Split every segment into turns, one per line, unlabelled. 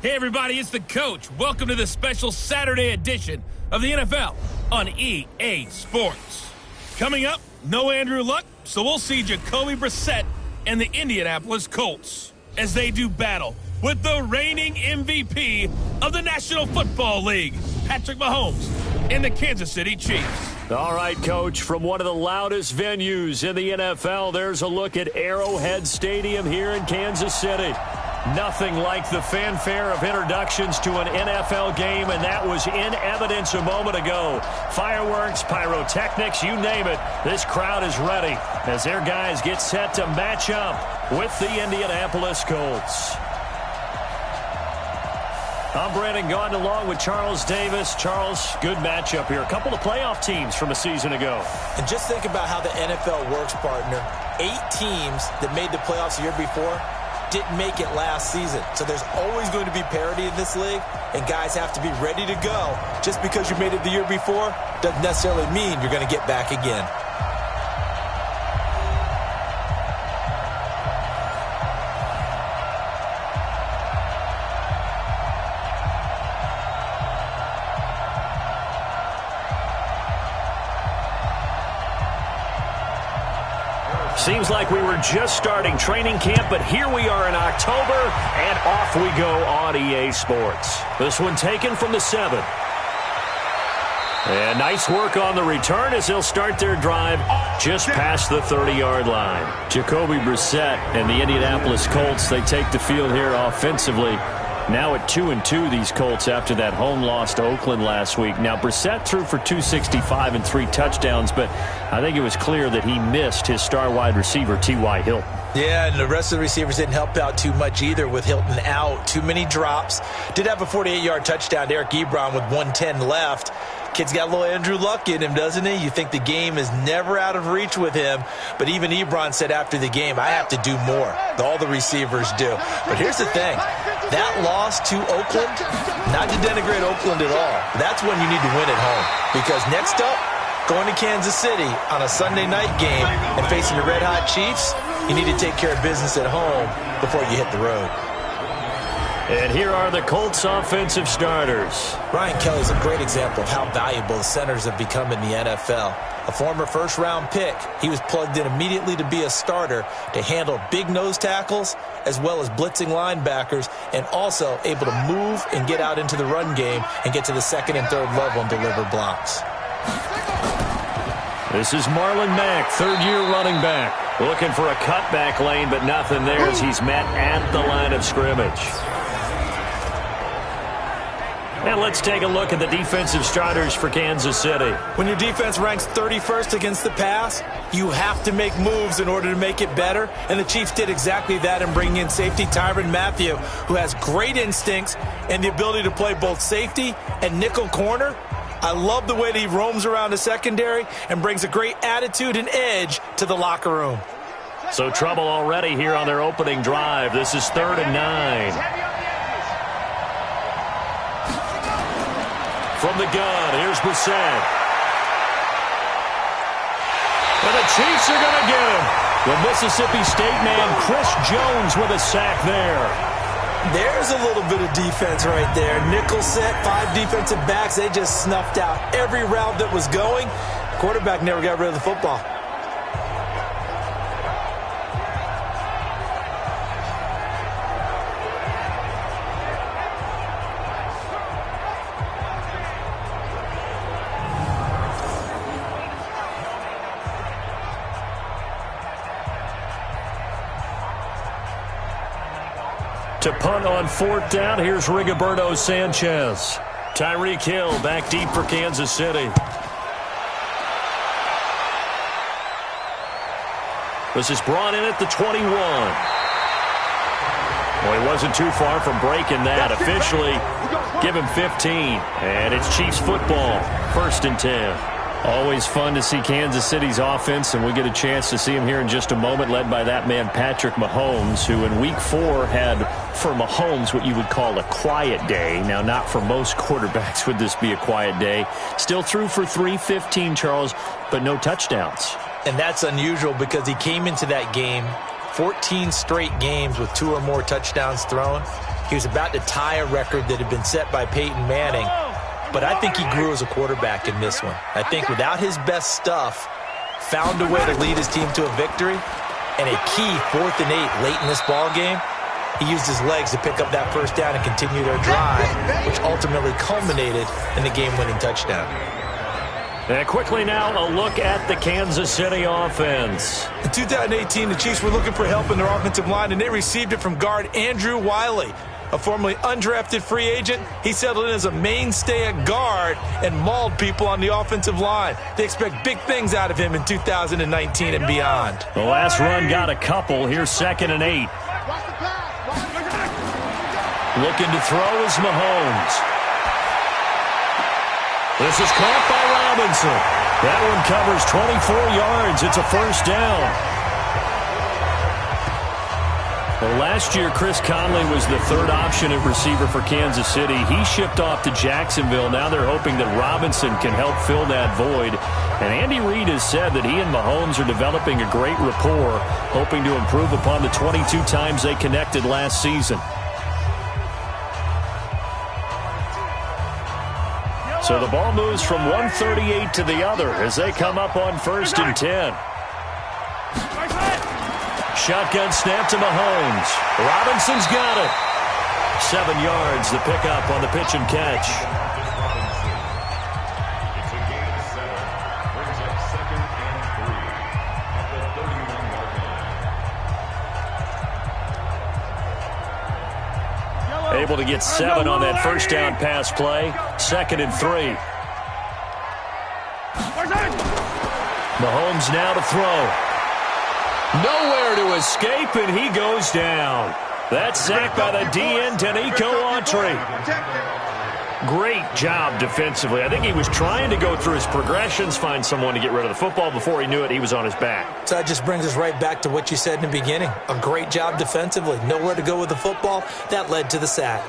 Hey everybody, it's the coach. Welcome to this special Saturday edition of the NFL on EA Sports. Coming up, no Andrew Luck, so we'll see Jacoby Brissett and the Indianapolis Colts as they do battle with the reigning MVP of the National Football League, Patrick Mahomes, and the Kansas City Chiefs.
All right, Coach, from one of the loudest venues in the NFL, there's a look at Arrowhead Stadium here in Kansas City. Nothing like the fanfare of introductions to an NFL game, and that was in evidence a moment ago. Fireworks, pyrotechnics, you name it. This crowd is ready as their guys get set to match up with the Indianapolis Colts. I'm Brandon Gaudin along with Charles Davis. Charles, good matchup here. A couple of playoff teams from a season ago.
And just think about how the NFL works, partner. 8 teams that made the playoffs the year before didn't make it last season. So there's always going to be parity in this league, and guys have to be ready to go. Just because you made it the year before doesn't necessarily mean you're going to get back again.
Seems like we were just starting training camp, but here we are in October, and off we go on EA Sports. This one taken from the 7. And nice work on the return as they'll start their drive just past the 30-yard line. Jacoby Brissett and the Indianapolis Colts, they take the field here offensively. Now at 2-2, these Colts after that home loss to Oakland last week. Now, Brissett threw for 265 and 3 touchdowns, but I think it was clear that he missed his star wide receiver, T.Y. Hilton.
Yeah, and the rest of the receivers didn't help out too much either with Hilton out. Too many drops. Did have a 48-yard touchdown to Eric Ebron with 1:10 left. Kid's got a little Andrew Luck in him, doesn't he? You think the game is never out of reach with him. But even Ebron said after the game, I have to do more. All the receivers do. But here's the thing. That loss to Oakland, not to denigrate Oakland at all. That's when you need to win at home. Because next up, going to Kansas City on a Sunday night game and facing the Red Hot Chiefs, you need to take care of business at home before you hit the road.
And here are the Colts offensive starters.
Ryan Kelly's a great example of how valuable the centers have become in the NFL. A former first-round pick, he was plugged in immediately to be a starter to handle big nose tackles as well as blitzing linebackers, and also able to move and get out into the run game and get to the second and third level and deliver blocks.
This is Marlon Mack, third-year running back. Looking for a cutback lane, but nothing there as he's met at the line of scrimmage. And let's take a look at the defensive starters for Kansas City.
When your defense ranks 31st against the pass, you have to make moves in order to make it better. And the Chiefs did exactly that in bringing in safety Tyrann Mathieu, who has great instincts and the ability to play both safety and nickel corner. I love the way that he roams around the secondary and brings a great attitude and edge to the locker room.
So trouble already here on their opening drive. This is 3rd and 9. From the gun, here's Brissett. And the Chiefs are going to get him. The Mississippi State man, Chris Jones, with a sack there.
There's a little bit of defense right there. Nickel set, 5 defensive backs. They just snuffed out every route that was going. Quarterback never got rid of the football.
To punt on 4th down, here's Rigoberto Sanchez. Tyreek Hill back deep for Kansas City. This is brought in at the 21. Well, he wasn't too far from breaking that. Officially, give him 15. And it's Chiefs football, 1st and 10. Always fun to see Kansas City's offense, and we get a chance to see him here in just a moment, led by that man Patrick Mahomes, who in Week 4 had, for Mahomes, what you would call a quiet day. Now, not for most quarterbacks would this be a quiet day. Still threw for 315, Charles, but no touchdowns.
And that's unusual because he came into that game 14 straight games with 2 or more touchdowns thrown. He was about to tie a record that had been set by Peyton Manning. But I think he grew as a quarterback in this one. I think without his best stuff, found a way to lead his team to a victory, and a key 4th and 8 late in this ball game. He used his legs to pick up that first down and continue their drive, which ultimately culminated in the game-winning touchdown.
And quickly now, a look at the Kansas City offense.
In 2018, the Chiefs were looking for help in their offensive line, and they received it from guard Andrew Wiley. A formerly undrafted free agent, he settled in as a mainstay at guard and mauled people on the offensive line. They expect big things out of him in 2019 and beyond.
The last run got a couple. Here's 2nd and 8. Looking to throw is Mahomes. This is caught by Robinson. That one covers 24 yards. It's a first down. Well, last year, Chris Conley was the 3rd option at receiver for Kansas City. He shipped off to Jacksonville. Now they're hoping that Robinson can help fill that void. And Andy Reid has said that he and Mahomes are developing a great rapport, hoping to improve upon the 22 times they connected last season. So the ball moves from 138 to the other as they come up on 1st and 10. Shotgun snap to Mahomes. Robinson's got it. 7 yards, the pickup on the pitch and catch. Able to get 7 on that first down pass play. 2nd and 3. Mahomes now to throw. Nowhere to escape, and he goes down. That's sacked by the DN, Danico Autry. Great job defensively. I think he was trying to go through his progressions, find someone to get rid of the football. Before he knew it, he was on his back.
So that just brings us right back to what you said in the beginning. A great job defensively. Nowhere to go with the football. That led to the sack.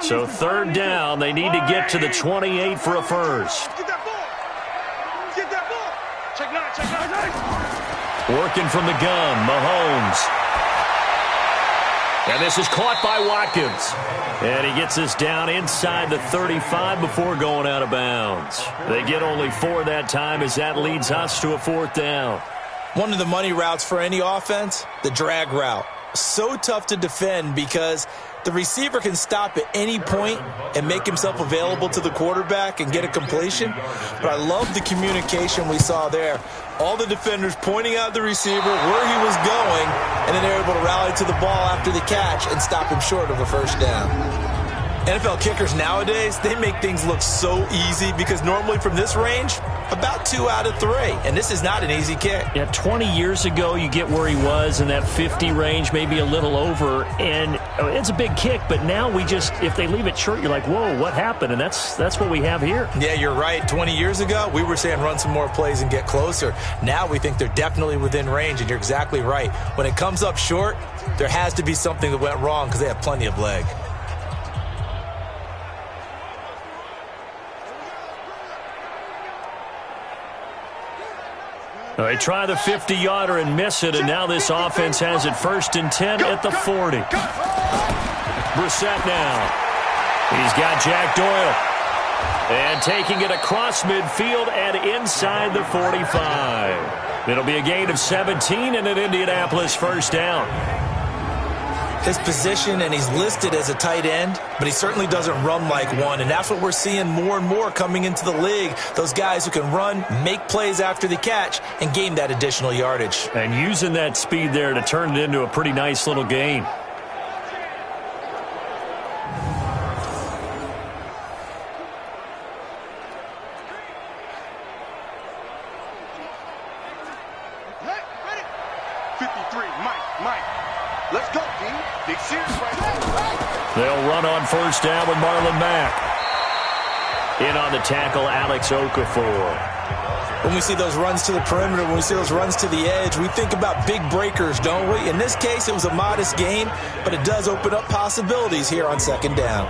So 3rd down, they need to get to the 28 for a first. Working from the gun, Mahomes. And this is caught by Watkins. And he gets us down inside the 35 before going out of bounds. They get only 4 that time as that leads us to a 4th down.
One of the money routes for any offense, the drag route. So tough to defend because the receiver can stop at any point and make himself available to the quarterback and get a completion. But I love the communication we saw there. All the defenders pointing out the receiver, where he was going, and then they're able to rally to the ball after the catch and stop him short of a first down. NFL kickers nowadays, they make things look so easy because normally from this range, about 2 out of 3. And this is not an easy kick.
Yeah, 20 years ago, you get where he was in that 50 range, maybe a little over. And it's a big kick, but now we just, if they leave it short, you're like, whoa, what happened? And that's what we have here.
Yeah, you're right. 20 years ago, we were saying run some more plays and get closer. Now we think they're definitely within range, and you're exactly right. When it comes up short, there has to be something that went wrong because they have plenty of leg.
They try the 50-yarder and miss it, and now this offense has it 1st and 10 at the 40. Brissett now. He's got Jack Doyle. And taking it across midfield and inside the 45. It'll be a gain of 17 and an Indianapolis first down.
His position, and he's listed as a tight end, but he certainly doesn't run like one, and that's what we're seeing more and more coming into the league. Those guys who can run, make plays after the catch, and gain that additional yardage.
And using that speed there to turn it into a pretty nice little gain. They'll run on first down with Marlon Mack. In on the tackle, Alex Okafor.
When we see those runs to the perimeter, when we see those runs to the edge, we think about big breakers, don't we? In this case, it was a modest gain, but it does open up possibilities here on second down.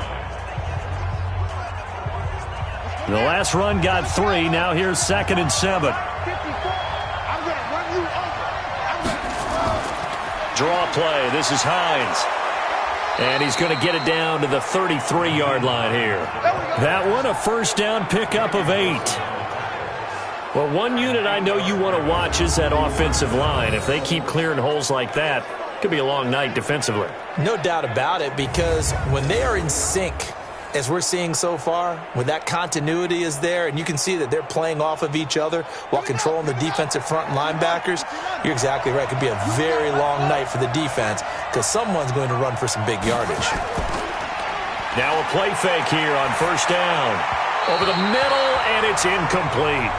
The last run got 3. Now here's 2nd and 7. Draw play. This is Hines. And he's going to get it down to the 33-yard line here. That one, a first down pickup of 8. Well, one unit I know you want to watch is that offensive line. If they keep clearing holes like that, it could be a long night defensively.
No doubt about it, because when they are in sync, as we're seeing so far, when that continuity is there, and you can see that they're playing off of each other while controlling the defensive front linebackers, you're exactly right. It could be a very long night for the defense because someone's going to run for some big yardage.
Now a play fake here on first down. Over the middle, and it's incomplete.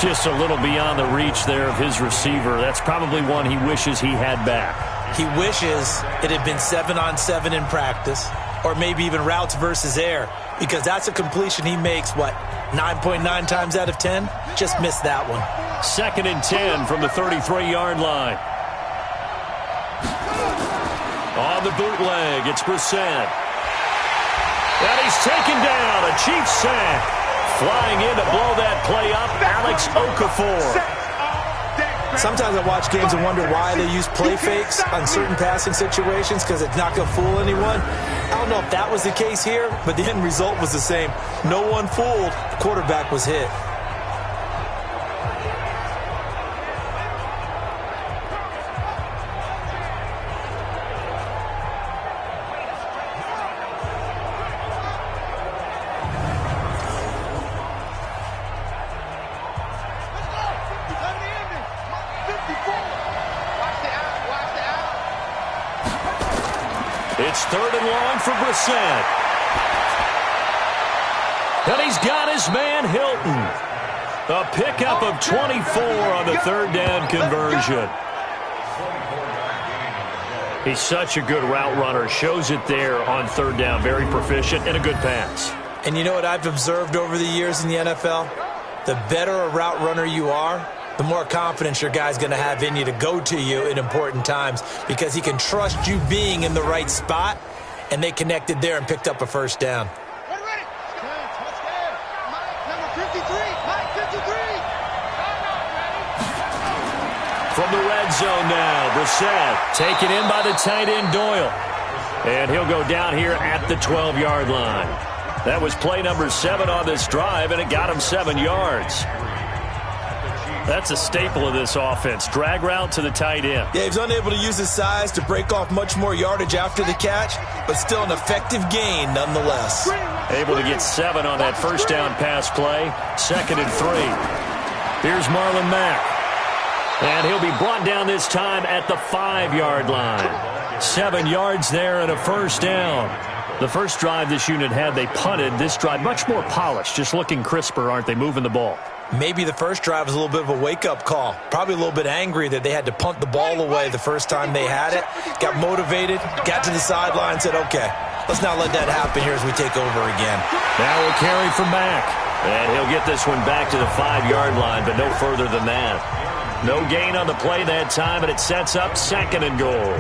Just a little beyond the reach there of his receiver. That's probably one he wishes he had back.
He wishes it had been 7-on-7 in practice, or maybe even routes versus air, because that's a completion he makes, 9.9 times out of 10? Just missed that one.
2nd and 10 from the 33-yard line. On the bootleg, it's Brissett. And he's taken down, a Chiefs sack. Flying in to blow that play up, Alex Okafor.
Sometimes I watch games and wonder why they use play fakes on certain passing situations, because it's not going to fool anyone. I don't know if that was the case here, but the end result was the same. No one fooled. The quarterback was hit.
It's 3rd and long for Brissett. And he's got his man Hilton. A pickup of 24 on the 3rd down conversion. He's such a good route runner. Shows it there on 3rd down. Very proficient and a good pass.
And you know what I've observed over the years in the NFL? The better a route runner you are, the more confidence your guy's going to have in you to go to you in important times, because he can trust you being in the right spot, and they connected there and picked up a first down.
From the red zone now, Brissett taken in by the tight end Doyle. And he'll go down here at the 12-yard line. That was play number 7 on this drive, and it got him 7 yards. That's a staple of this offense. Drag route to the tight end.
Yeah, he was unable to use his size to break off much more yardage after the catch, but still an effective gain nonetheless.
Able to get 7 on that first down pass play. 2nd and 3. Here's Marlon Mack. And he'll be brought down this time at the 5-yard line. 7 yards there and a first down. The first drive this unit had, they punted. This drive, much more polished, just looking crisper, aren't they, moving the ball?
Maybe the first drive was a little bit of a wake-up call. Probably a little bit angry that they had to punt the ball away the first time they had it. Got motivated, got to the sideline, said, okay, let's not let that happen here as we take over again.
Now a carry from Mack. And he'll get this one back to the 5-yard line, but no further than that. No gain on the play that time, and it sets up 2nd and goal.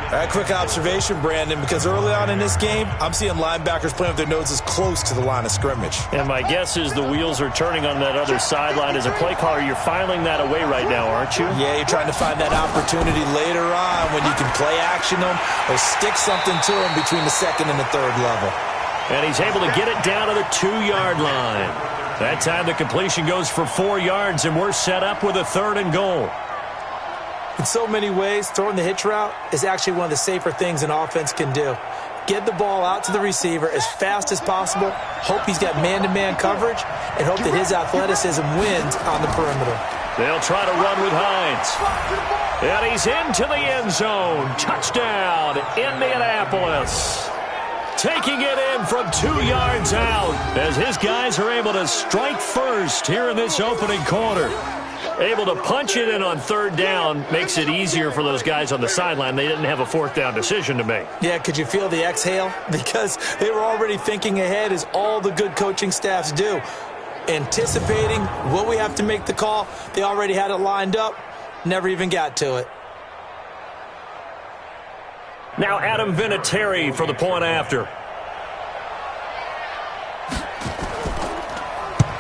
All right, quick observation, Brandon, because early on in this game, I'm seeing linebackers playing with their noses close to the line of scrimmage.
And my guess is the wheels are turning on that other sideline. As a play caller, you're filing that away right now, aren't you?
Yeah, you're trying to find that opportunity later on when you can play action them or stick something to them between the 2nd and the 3rd level.
And he's able to get it down to the 2-yard line. That time the completion goes for 4 yards, and we're set up with a 3rd and goal.
In so many ways, throwing the hitch route is actually one of the safer things an offense can do. Get the ball out to the receiver as fast as possible, hope he's got man-to-man coverage, and hope that his athleticism wins on the perimeter.
They'll try to run with Hines. And he's into the end zone. Touchdown, Indianapolis. Taking it in from 2 yards out as his guys are able to strike first here in this opening quarter. Able to punch it in on 3rd down makes it easier for those guys on the sideline. They didn't have a 4th down decision to make.
Yeah, could you feel the exhale? Because they were already thinking ahead, as all the good coaching staffs do. anticipating, will we have to make the call? They already had it lined up, never even got to it.
Now Adam Vinatieri for the point after.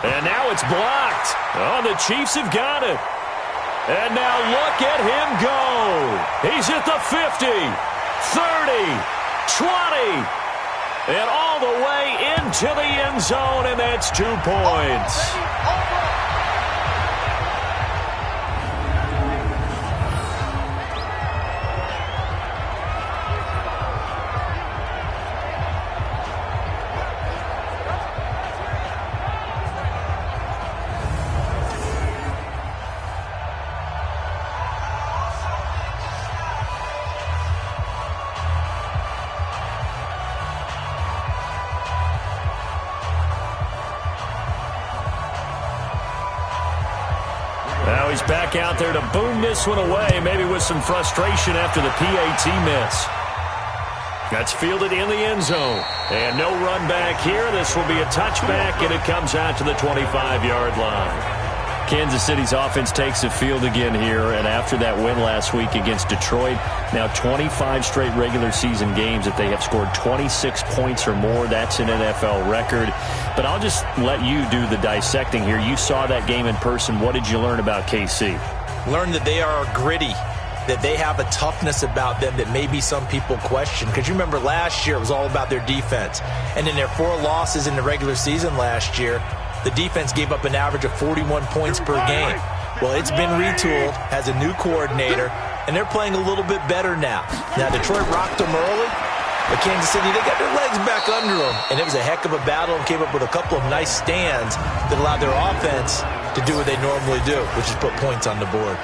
And now it's blocked. Oh, the Chiefs have got it. And now look at him go. He's at the 50, 30, 20, and all the way into the end zone, and that's 2 points. Now he's back out there to boom this one away, maybe with some frustration after the PAT miss. That's fielded in the end zone. And no run back here. This will be a touchback, and it comes out to the 25-yard line. Kansas City's offense takes the field again here, and after that win last week against Detroit, now 25 straight regular season games that they have scored 26 points or more. That's an NFL record. But I'll just let you do the dissecting here. You saw that game in person. What did you learn about KC?
Learn that they are gritty, that they have a toughness about them that maybe some people question. Because you remember last year it was all about their defense. And in their 4 losses in the regular season last year, the defense gave up an average of 41 points per game. Well, it's been retooled, has a new coordinator, and they're playing a little bit better now. Now, Detroit rocked them early, but Kansas City, they got their legs back under them, and it was a heck of a battle and came up with a couple of nice stands that allowed their offense to do what they normally do, which is put points on the board.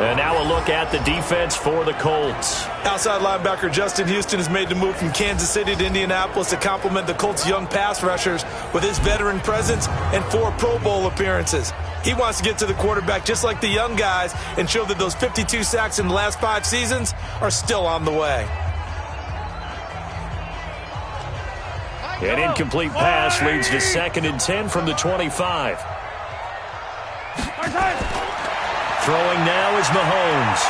And now a look at the defense for the Colts.
Outside linebacker Justin Houston has made the move from Kansas City to Indianapolis to complement the Colts' young pass rushers with his veteran presence and 4 Pro Bowl appearances. He wants to get to the quarterback just like the young guys and show that those 52 sacks in the last 5 seasons are still on the way.
An incomplete pass leads to 2nd and 10 from the 25. Throwing now is Mahomes.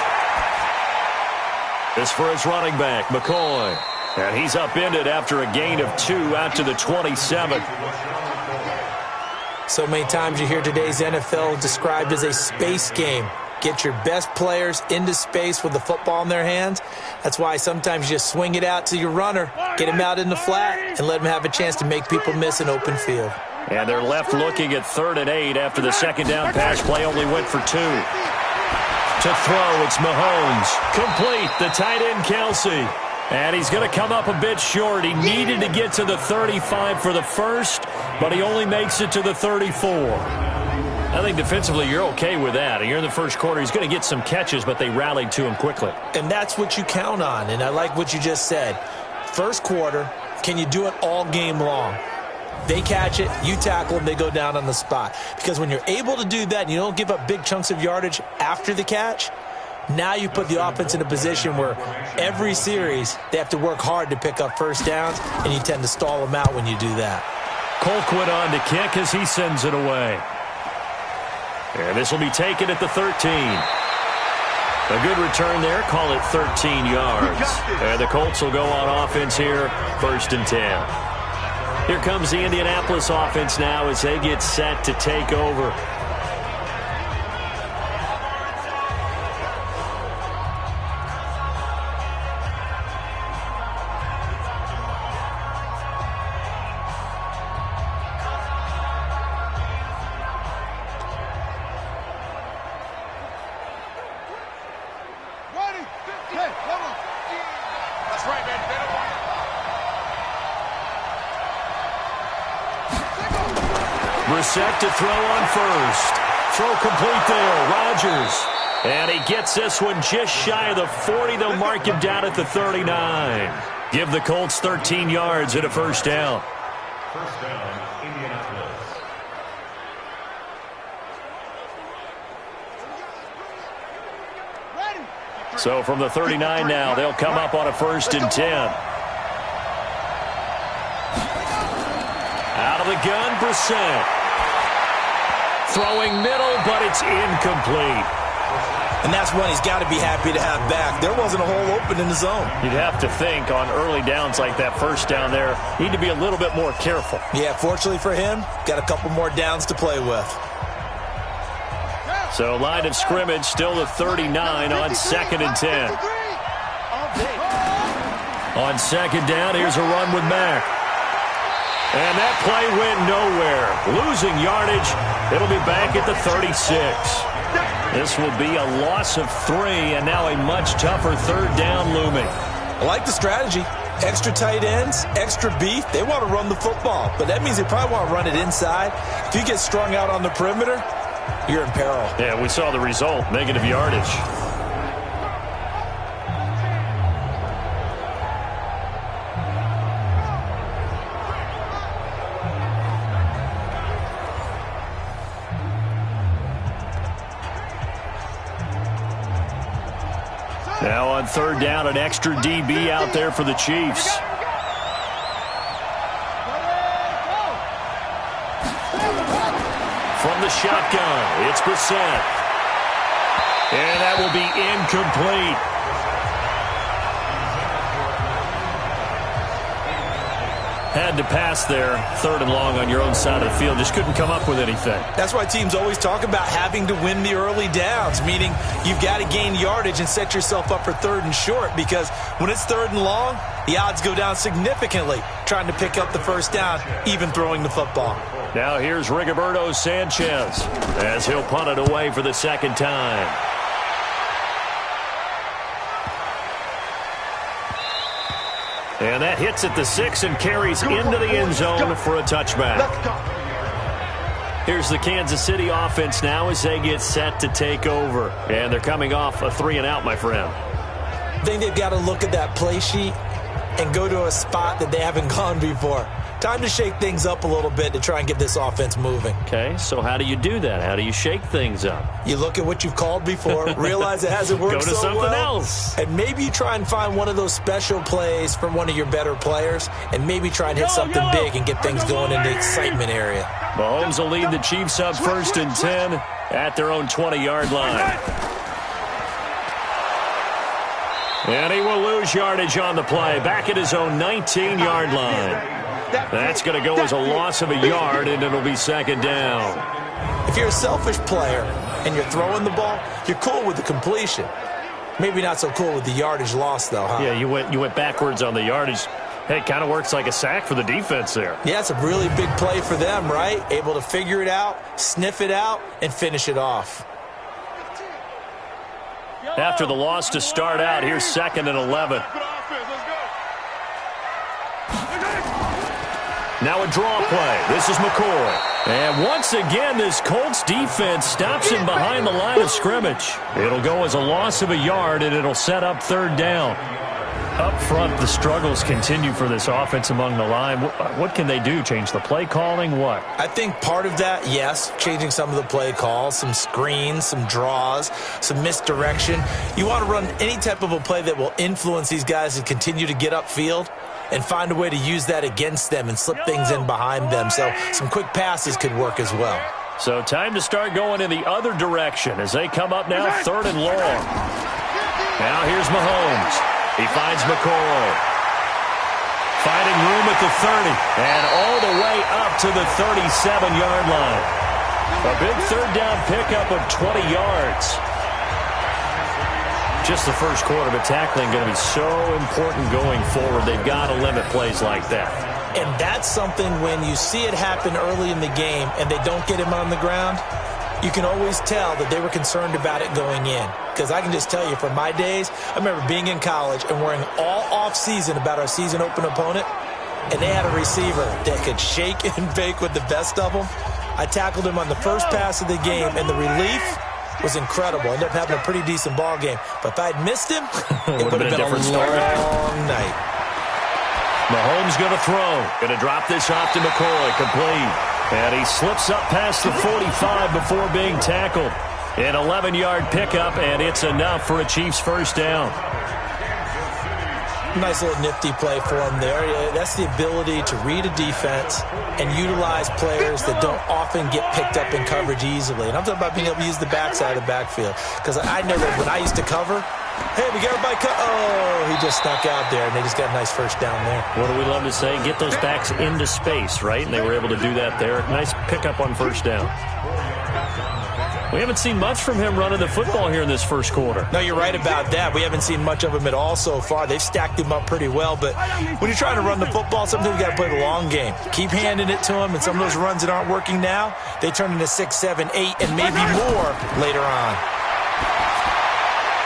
This for his running back, McCoy. And he's upended after a gain of 2 out to the 27.
So many times you hear today's NFL described as a space game. Get your best players into space with the football in their hands. That's why sometimes you just swing it out to your runner, get him out in the flat, and let him have a chance to make people miss an open field.
And they're left looking at 3rd and 8 after the second down pass play only went for 2. To throw, it's Mahomes. Complete, the tight end, Kelsey. And he's going to come up a bit short. He needed to get to the 35 for the first, but he only makes it to the 34. I think defensively you're okay with that. You're in the first quarter. He's going to get some catches, but they rallied to him quickly.
And that's what you count on, and I like what you just said. First quarter, can you do it all game long? They catch it, you tackle them, they go down on the spot. Because when you're able to do that and you don't give up big chunks of yardage after the catch, now you put the offense in a position where every series they have to work hard to pick up first downs, and you tend to stall them out when you do that.
Colquitt on to kick as he sends it away. And this will be taken at the 13. A good return there. Call it 13 yards. And the Colts will go on offense here, 1st and 10. Here comes the Indianapolis offense now as they get set to take over. Set to throw on first. Throw complete there. Rodgers. And he gets this one just shy of the 40. They'll mark him down at the 39. Give the Colts 13 yards and a first down.
First down, Indianapolis.
So from the 39 now, they'll come up on a 1st and 10. Out of the gun, Brissett. Throwing middle, but it's incomplete.
And that's one he's got to be happy to have back. There wasn't a hole open in the zone.
You'd have to think on early downs like that first down there, need to be a little bit more careful.
Yeah, fortunately for him, got a couple more downs to play with.
So line of scrimmage still the 39 on 2nd and 10. On 2nd down, here's a run with Mack. And that play went nowhere. Losing yardage. It'll be back at the 36. This will be a loss of 3, and now a much tougher 3rd down looming.
I like the strategy. Extra tight ends, extra beef. They want to run the football, but that means they probably want to run it inside. If you get strung out on the perimeter, you're in peril.
Yeah, we saw the result, negative yardage. Now on 3rd down, an extra DB out there for the Chiefs. From the shotgun, it's Brissett. And that will be incomplete. Had to pass there, 3rd and long on your own side of the field. Just couldn't come up with anything.
That's why teams always talk about having to win the early downs, meaning you've got to gain yardage and set yourself up for 3rd and short, because when it's 3rd and long, the odds go down significantly trying to pick up the 1st down, even throwing the football.
Now here's Rigoberto Sanchez as he'll punt it away for the 2nd time. And that hits at the 6 and carries into the end zone for a touchback. Here's the Kansas City offense now as they get set to take over. And they're coming off a 3-and-out, my friend.
I think they've got to look at that play sheet and go to a spot that they haven't gone before. Time to shake things up a little bit to try and get this offense moving.
Okay, so how do you do that? How do you shake things up?
You look at what you've called before, realize it hasn't worked
Go to
so
something
well,
else.
and maybe you try and find one of those special plays from one of your better players, and maybe try and hit something big and get things going in the excitement area.
Mahomes will lead the Chiefs up 1st and 10 at their own 20-yard line. And he will lose yardage on the play, back at his own 19-yard line. That's going to go as a loss of a yard, and it'll be 2nd down.
If you're a selfish player and you're throwing the ball, you're cool with the completion. Maybe not so cool with the yardage loss, though, huh?
Yeah, you went backwards on the yardage. Hey, it kind of works like a sack for the defense there.
Yeah, it's a really big play for them, right? Able to figure it out, sniff it out, and finish it off.
After the loss to start out, here's 2nd and 11. Now a draw play. This is McCoy. And once again, this Colts defense stops him behind the line of scrimmage. It'll go as a loss of a yard, and it'll set up 3rd down. Up front, the struggles continue for this offense among the line. What can they do? Change the play calling? What?
I think part of that, yes, changing some of the play calls, some screens, some draws, some misdirection. You want to run any type of a play that will influence these guys to continue to get upfield and find a way to use that against them and slip things in behind them. So some quick passes could work as well.
So time to start going in the other direction as they come up now 3rd and long. Now here's Mahomes. He finds McCoy. Finding room at the 30. And all the way up to the 37-yard line. A big 3rd down pickup of 20 yards. Just the first quarter, but tackling going to be so important going forward. They've got to limit plays like that.
And that's something when you see it happen early in the game and they don't get him on the ground, you can always tell that they were concerned about it going in. Because I can just tell you from my days, I remember being in college and worrying all off-season about our season open opponent, and they had a receiver that could shake and bake with the best of them. I tackled him on the first pass of the game, and the relief was incredible. Ended up having a pretty decent ball game. But if I had missed him, it would have been a different long night.
Mahomes going to throw. Going to drop this off to McCoy. Complete. And he slips up past the 45 before being tackled. An 11-yard pickup, and it's enough for a Chiefs 1st down.
Nice little nifty play for him there. That's the ability to read a defense and utilize players that don't often get picked up in coverage easily. And I'm talking about being able to use the backside of the backfield. Because I know that when I used to cover, hey, we got everybody he just snuck out there, and they just got a nice first down there.
What do we love to say? Get those backs into space, right? And they were able to do that there. Nice pickup on first down. We haven't seen much from him running the football here in this first quarter.
No, you're right about that. We haven't seen much of him at all so far. They've stacked him up pretty well, but when you're trying to run the football, sometimes you got to play the long game. Keep handing it to him, and some of those runs that aren't working now, they turn into 6, 7, 8, and maybe more later on.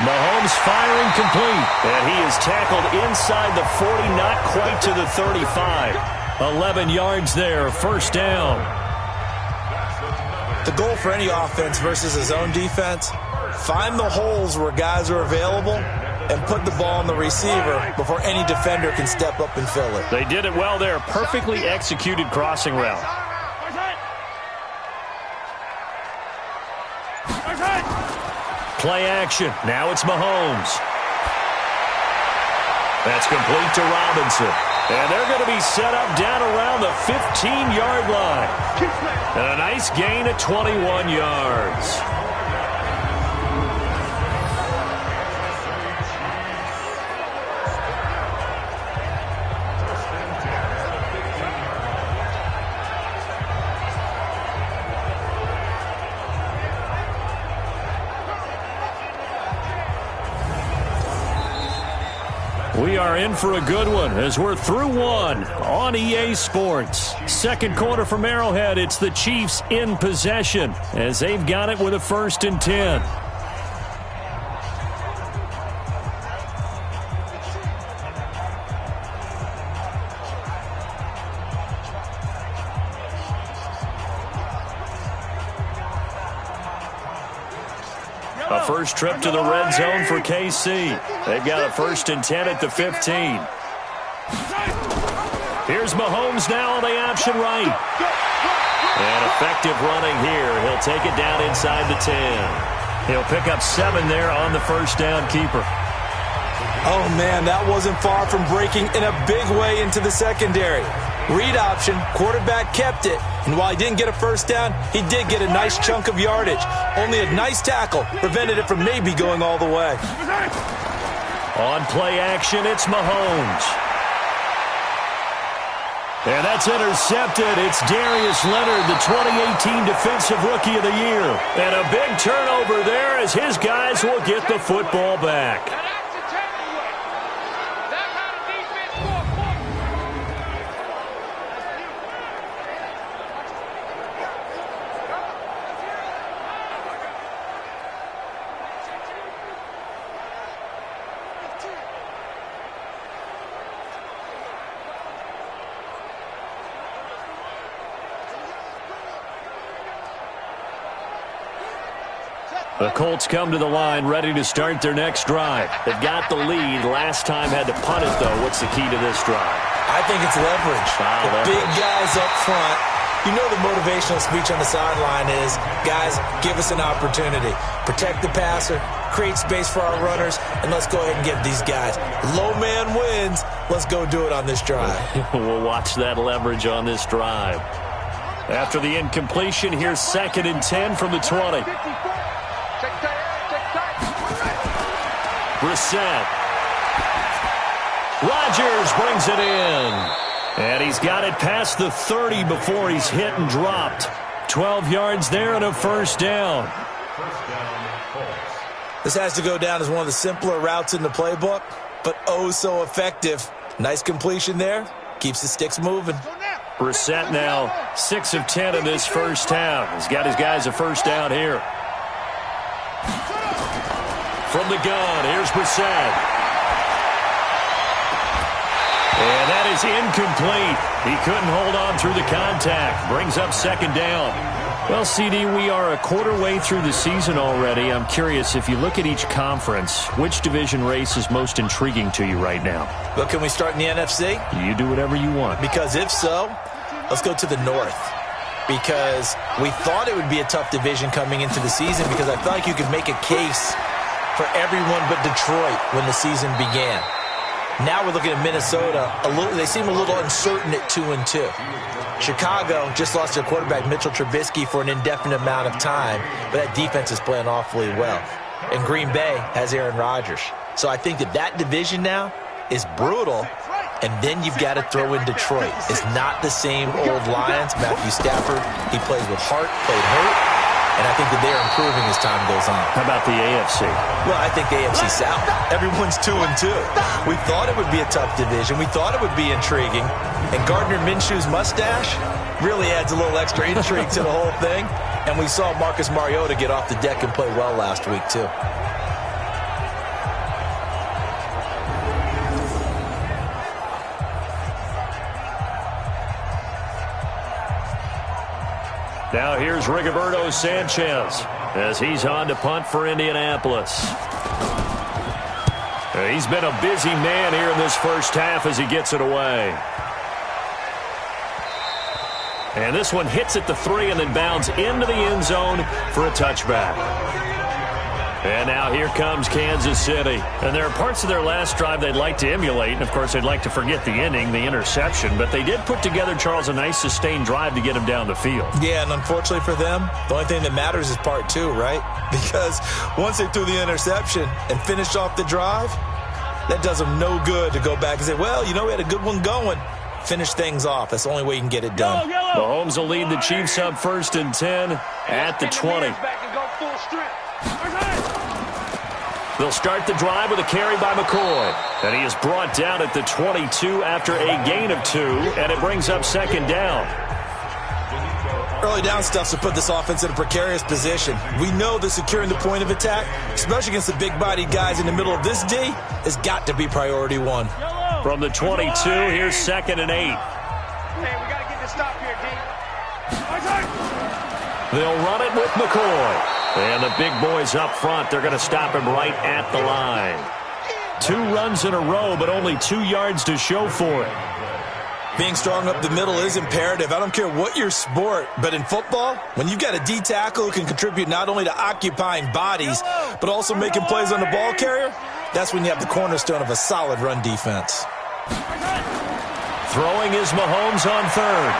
Mahomes firing complete, and he is tackled inside the 40, not quite to the 35. 11 yards there, first down.
The goal for any offense versus his own defense, find the holes where guys are available and put the ball on the receiver before any defender can step up and fill it.
They did it well there. Perfectly executed crossing route. Play action. Now it's Mahomes. That's complete to Robinson. And they're going to be set up down around the 15-yard line. And a nice gain at 21 yards. We are in for a good one as we're through one on EA Sports. Second quarter from Arrowhead. It's the Chiefs in possession as they've got it with a 1st and 10. A first trip to the red zone for KC. They've got a 1st and 10 at the 15. Here's Mahomes now on the option right. And effective running here. He'll take it down inside the 10. He'll pick up 7 there on the first down keeper.
Oh, man, that wasn't far from breaking in a big way into the secondary. Read option, quarterback kept it, and while he didn't get a first down, he did get a nice chunk of yardage. Only a nice tackle prevented it from maybe going all the way.
On play action, it's Mahomes. And that's intercepted. It's Darius Leonard, the 2018 Defensive Rookie of the Year. And a big turnover there as his guys will get the football back. The Colts come to the line ready to start their next drive. They've got the lead. Last time had to punt it, though. What's the key to this drive?
I think it's leverage. The big guys up front. You know the motivational speech on the sideline is, guys, give us an opportunity. Protect the passer, create space for our runners, and let's go ahead and get these guys. Low man wins. Let's go do it on this drive.
We'll watch that leverage on this drive. After the incompletion, here's 2nd and 10 from the 20. Brissett. Rodgers brings it in. And he's got it past the 30 before he's hit and dropped. 12 yards there and a first down.
This has to go down as one of the simpler routes in the playbook, but oh so effective. Nice completion there. Keeps the sticks moving.
Brissett now 6 of 10 in this first half. He's got his guys a first down here. From the gun, here's Brissett. And that is incomplete. He couldn't hold on through the contact. Brings up 2nd down. Well, CD, we are a quarter way through the season already. I'm curious, if you look at each conference, which division race is most intriguing to you right now?
Well, can we start in the NFC?
You do whatever you want.
Because if so, let's go to the North. Because we thought it would be a tough division coming into the season because I felt like you could make a case for everyone but Detroit when the season began. Now we're looking at Minnesota. They seem a little uncertain at 2-2. Chicago just lost their quarterback, Mitchell Trubisky, for an indefinite amount of time, but that defense is playing awfully well. And Green Bay has Aaron Rodgers. So I think that division now is brutal, and then you've got to throw in Detroit. It's not the same old Lions. Matthew Stafford, he plays with heart, played hurt. And I think that they're improving as time goes on.
How about the AFC?
Well, I think the AFC South. Everyone's 2-2. We thought it would be a tough division. We thought it would be intriguing. And Gardner Minshew's mustache really adds a little extra intrigue to the whole thing. And we saw Marcus Mariota get off the deck and play well last week, too.
Now here's Rigoberto Sanchez as he's on to punt for Indianapolis. He's been a busy man here in this first half as he gets it away. And this one hits at the 3 and then bounds into the end zone for a touchback. And now here comes Kansas City. And there are parts of their last drive they'd like to emulate. And, of course, they'd like to forget the ending, the interception. But they did put together, Charles, a nice sustained drive to get him down the field.
Yeah, and unfortunately for them, the only thing that matters is part 2, right? Because once they threw the interception and finished off the drive, that does them no good to go back and say, well, you know, we had a good one going. Finish things off. That's the only way you can get it done.
Mahomes will lead the Chiefs up 1st and 10 at the 20. They'll start the drive with a carry by McCoy. And he is brought down at the 22 after a gain of 2, and it brings up 2nd down.
Early down stuff to put this offense in a precarious position. We know that securing the point of attack, especially against the big-bodied guys in the middle of this D, has got to be priority 1.
From the 22, here's 2nd and 8.
Hey, we got to get this stop here, D.
They'll run it with McCoy. And the big boys up front, they're going to stop him right at the line. 2 runs in a row, but only 2 yards to show for it.
Being strong up the middle is imperative. I don't care what your sport, but in football, when you've got a D tackle who can contribute not only to occupying bodies, but also making plays on the ball carrier, that's when you have the cornerstone of a solid run defense.
Throwing is Mahomes on 3rd.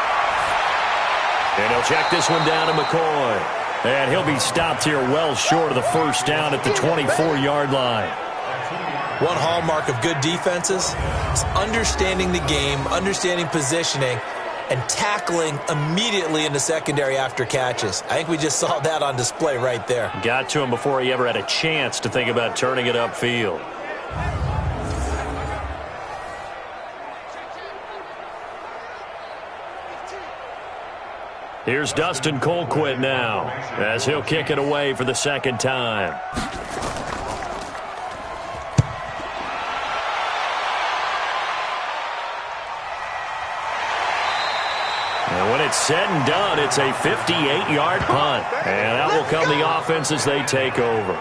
And he'll check this one down to McCoy. And he'll be stopped here well short of the 1st down at the 24-yard line.
One hallmark of good defenses is understanding the game, understanding positioning, and tackling immediately in the secondary after catches. I think we just saw that on display right there.
Got to him before he ever had a chance to think about turning it upfield. Here's Dustin Colquitt now as he'll kick it away for the 2nd time. And when it's said and done, it's a 58-yard punt. And that will come the offense as they take over.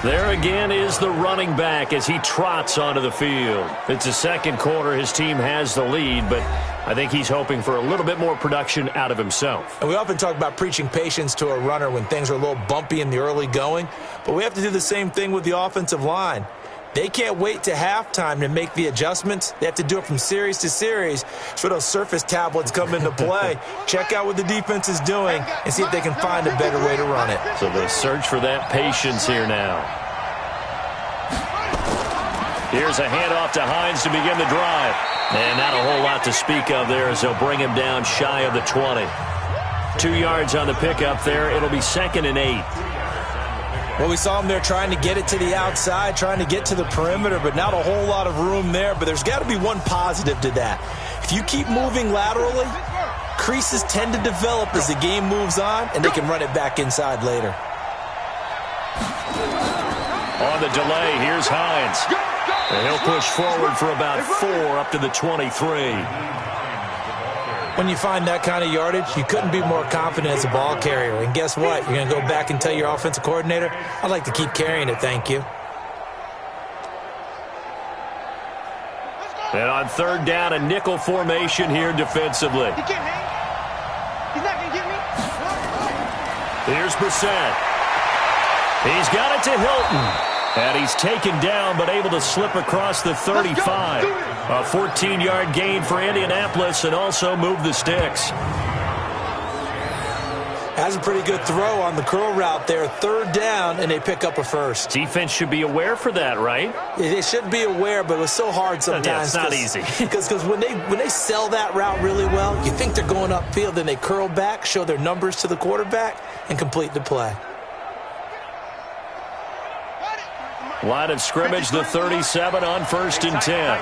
There again is the running back as he trots onto the field. It's the 2nd quarter. His team has the lead, but I think he's hoping for a little bit more production out of himself.
And we often talk about preaching patience to a runner when things are a little bumpy in the early going, but we have to do the same thing with the offensive line. They can't wait to halftime to make the adjustments. They have to do it from series to series so those surface tablets come into play. Check out what the defense is doing and see if they can find a better way to run it.
So they search for that patience here now. Here's a handoff to Hines to begin the drive. And not a whole lot to speak of there as they'll bring him down shy of the 20. 2 yards on the pickup there. It'll be 2nd and 8.
Well, we saw him there trying to get it to the outside, trying to get to the perimeter, but not a whole lot of room there. But there's got to be one positive to that. If you keep moving laterally, creases tend to develop as the game moves on, and they can run it back inside later.
On the delay, here's Hines. And he'll push forward for about 4 up to the 23.
When you find that kind of yardage, you couldn't be more confident as a ball carrier. And guess what? You're going to go back and tell your offensive coordinator, I'd like to keep carrying it, thank you.
And on 3rd down, a nickel formation here defensively.
He can't hang. He's not going to get me.
Here's Brissett. He's got it to Hilton. And he's taken down but able to slip across the 35. A 14-yard gain for Indianapolis and also move the sticks.
Has a pretty good throw on the curl route there. 3rd down, and they pick up a first.
Defense should be aware for that, right?
They should be aware, but it was so hard sometimes.
Yeah, it's not easy.
Because when they sell that route really well, you think they're going upfield, then they curl back, show their numbers to the quarterback, and complete the play.
Line of scrimmage, the 37 on 1st and 10.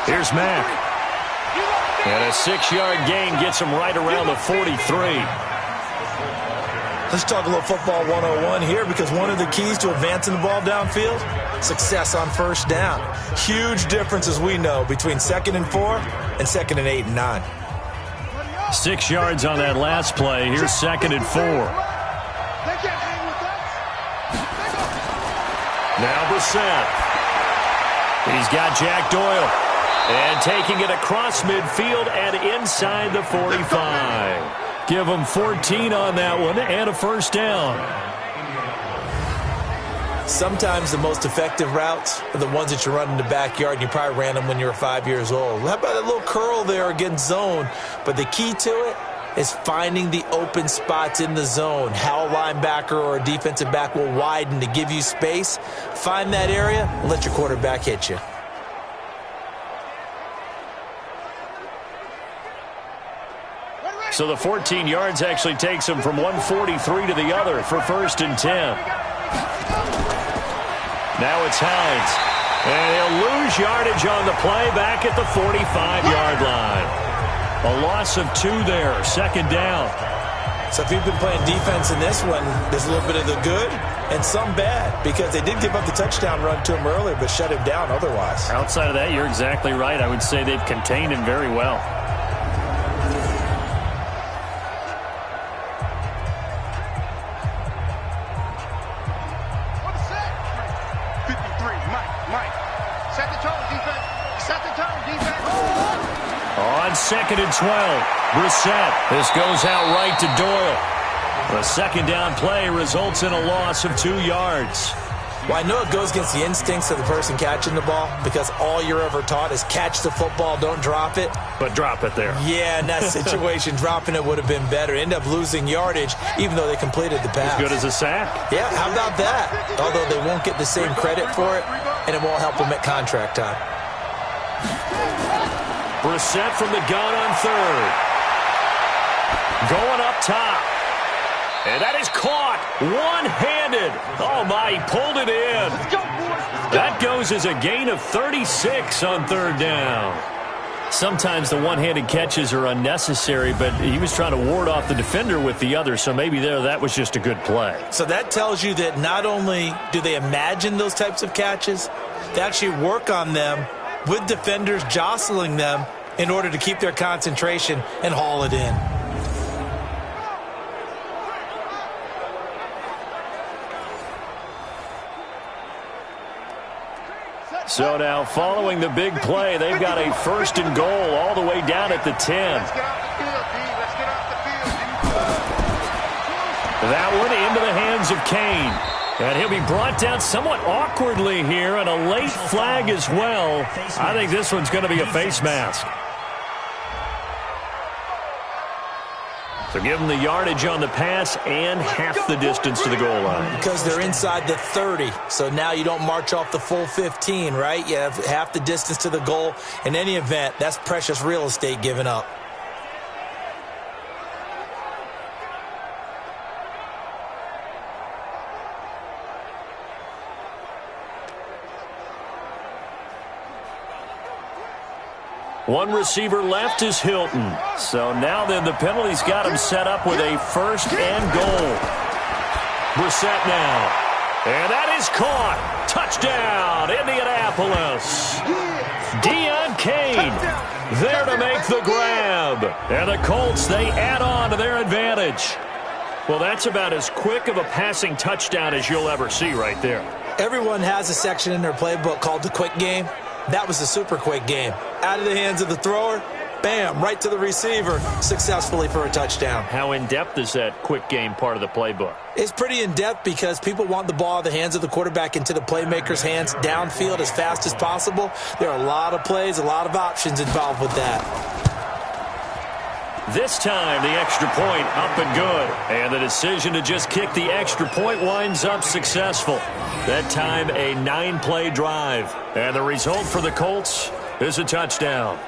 Here's Mack. And a 6-yard gain gets him right around the 43.
Let's talk a little football 101 here, because one of the keys to advancing the ball downfield, success on 1st down. Huge difference, as we know, between 2nd and 4 and 2nd and 8 and 9.
6 yards on that last play. Here's 2nd and 4. Now Brissett. He's got Jack Doyle. And taking it across midfield and inside the 45. Give him 14 on that one and a 1st down.
Sometimes the most effective routes are the ones that you run in the backyard, and you probably ran them when you were 5 years old. How about a little curl there against zone? But the key to it is finding the open spots in the zone. How a linebacker or a defensive back will widen to give you space. Find that area and let your quarterback hit you.
So the 14 yards actually takes him from 143 to the other for 1st and 10. Now it's Hines. And he'll lose yardage on the play back at the 45-yard line. A loss of 2 there, 2nd down.
So if you've been playing defense in this one, there's a little bit of the good and some bad, because they did give up the touchdown run to him earlier but shut him down otherwise.
Outside of that, you're exactly right. I would say they've contained him very well. On 2nd and 12, Brissett. This goes out right to Doyle. The 2nd down play results in a loss of 2 yards.
Well, I know it goes against the instincts of the person catching the ball, because all you're ever taught is catch the football, don't drop it.
But drop it there.
Yeah, in that situation, dropping it would have been better. End up losing yardage, even though they completed the pass.
As good as a sack.
Yeah, how about that? Although they won't get the same credit for it, and it won't help them at contract time.
Brissett from the gun on 3rd. Going up top. And that is caught one-handed. Oh, my, he pulled it in. That goes as a gain of 36 on 3rd down. Sometimes the one-handed catches are unnecessary, but he was trying to ward off the defender with the other, so maybe that was just a good play.
So that tells you that not only do they imagine those types of catches, they actually work on them with defenders jostling them in order to keep their concentration and haul it in.
So now, following the big play, they've got a 1st and goal all the way down at the 10. That one into the hands of Kane. And he'll be brought down somewhat awkwardly here, and a late flag as well. I think this one's going to be a face mask. So give them the yardage on the pass and half the distance to the goal line.
Because they're inside the 30, so now you don't march off the full 15, right? You have half the distance to the goal. In any event, that's precious real estate given up.
One receiver left is Hilton. So now then the penalty's got him set up with a 1st and goal. Brissett now. And that is caught. Touchdown, Indianapolis. Deon Kane there to make the grab. And the Colts, they add on to their advantage. Well, that's about as quick of a passing touchdown as you'll ever see right there.
Everyone has a section in their playbook called the quick game. That was the super quick game. Out of the hands of the thrower, bam, right to the receiver, successfully for a touchdown.
How in-depth is that quick game part of the playbook?
It's pretty in-depth because people want the ball in the hands of the quarterback into the playmaker's hands downfield as fast as possible. There are a lot of plays, a lot of options involved with that.
This time, the extra point up and good. And the decision to just kick the extra point winds up successful. That time, a 9-play drive. And the result for the Colts is a touchdown.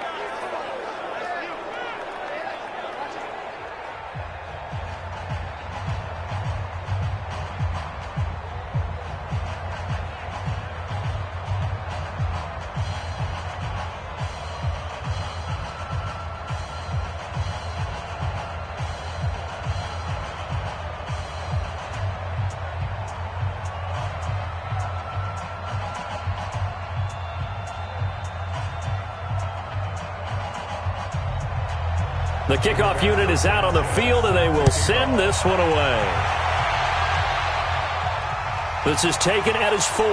The kickoff unit is out on the field, and they will send this one away. This is taken at his 4.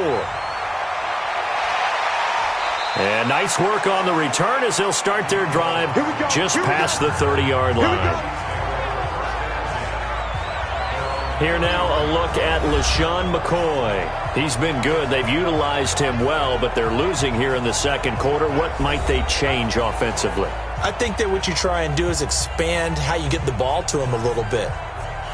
And nice work on the return as they'll start their drive just past the 30-yard line. Here now, a look at LaShawn McCoy. He's been good. They've utilized him well, but they're losing here in the second quarter. What might they change offensively?
I think that what you try and do is expand how you get the ball to him a little bit.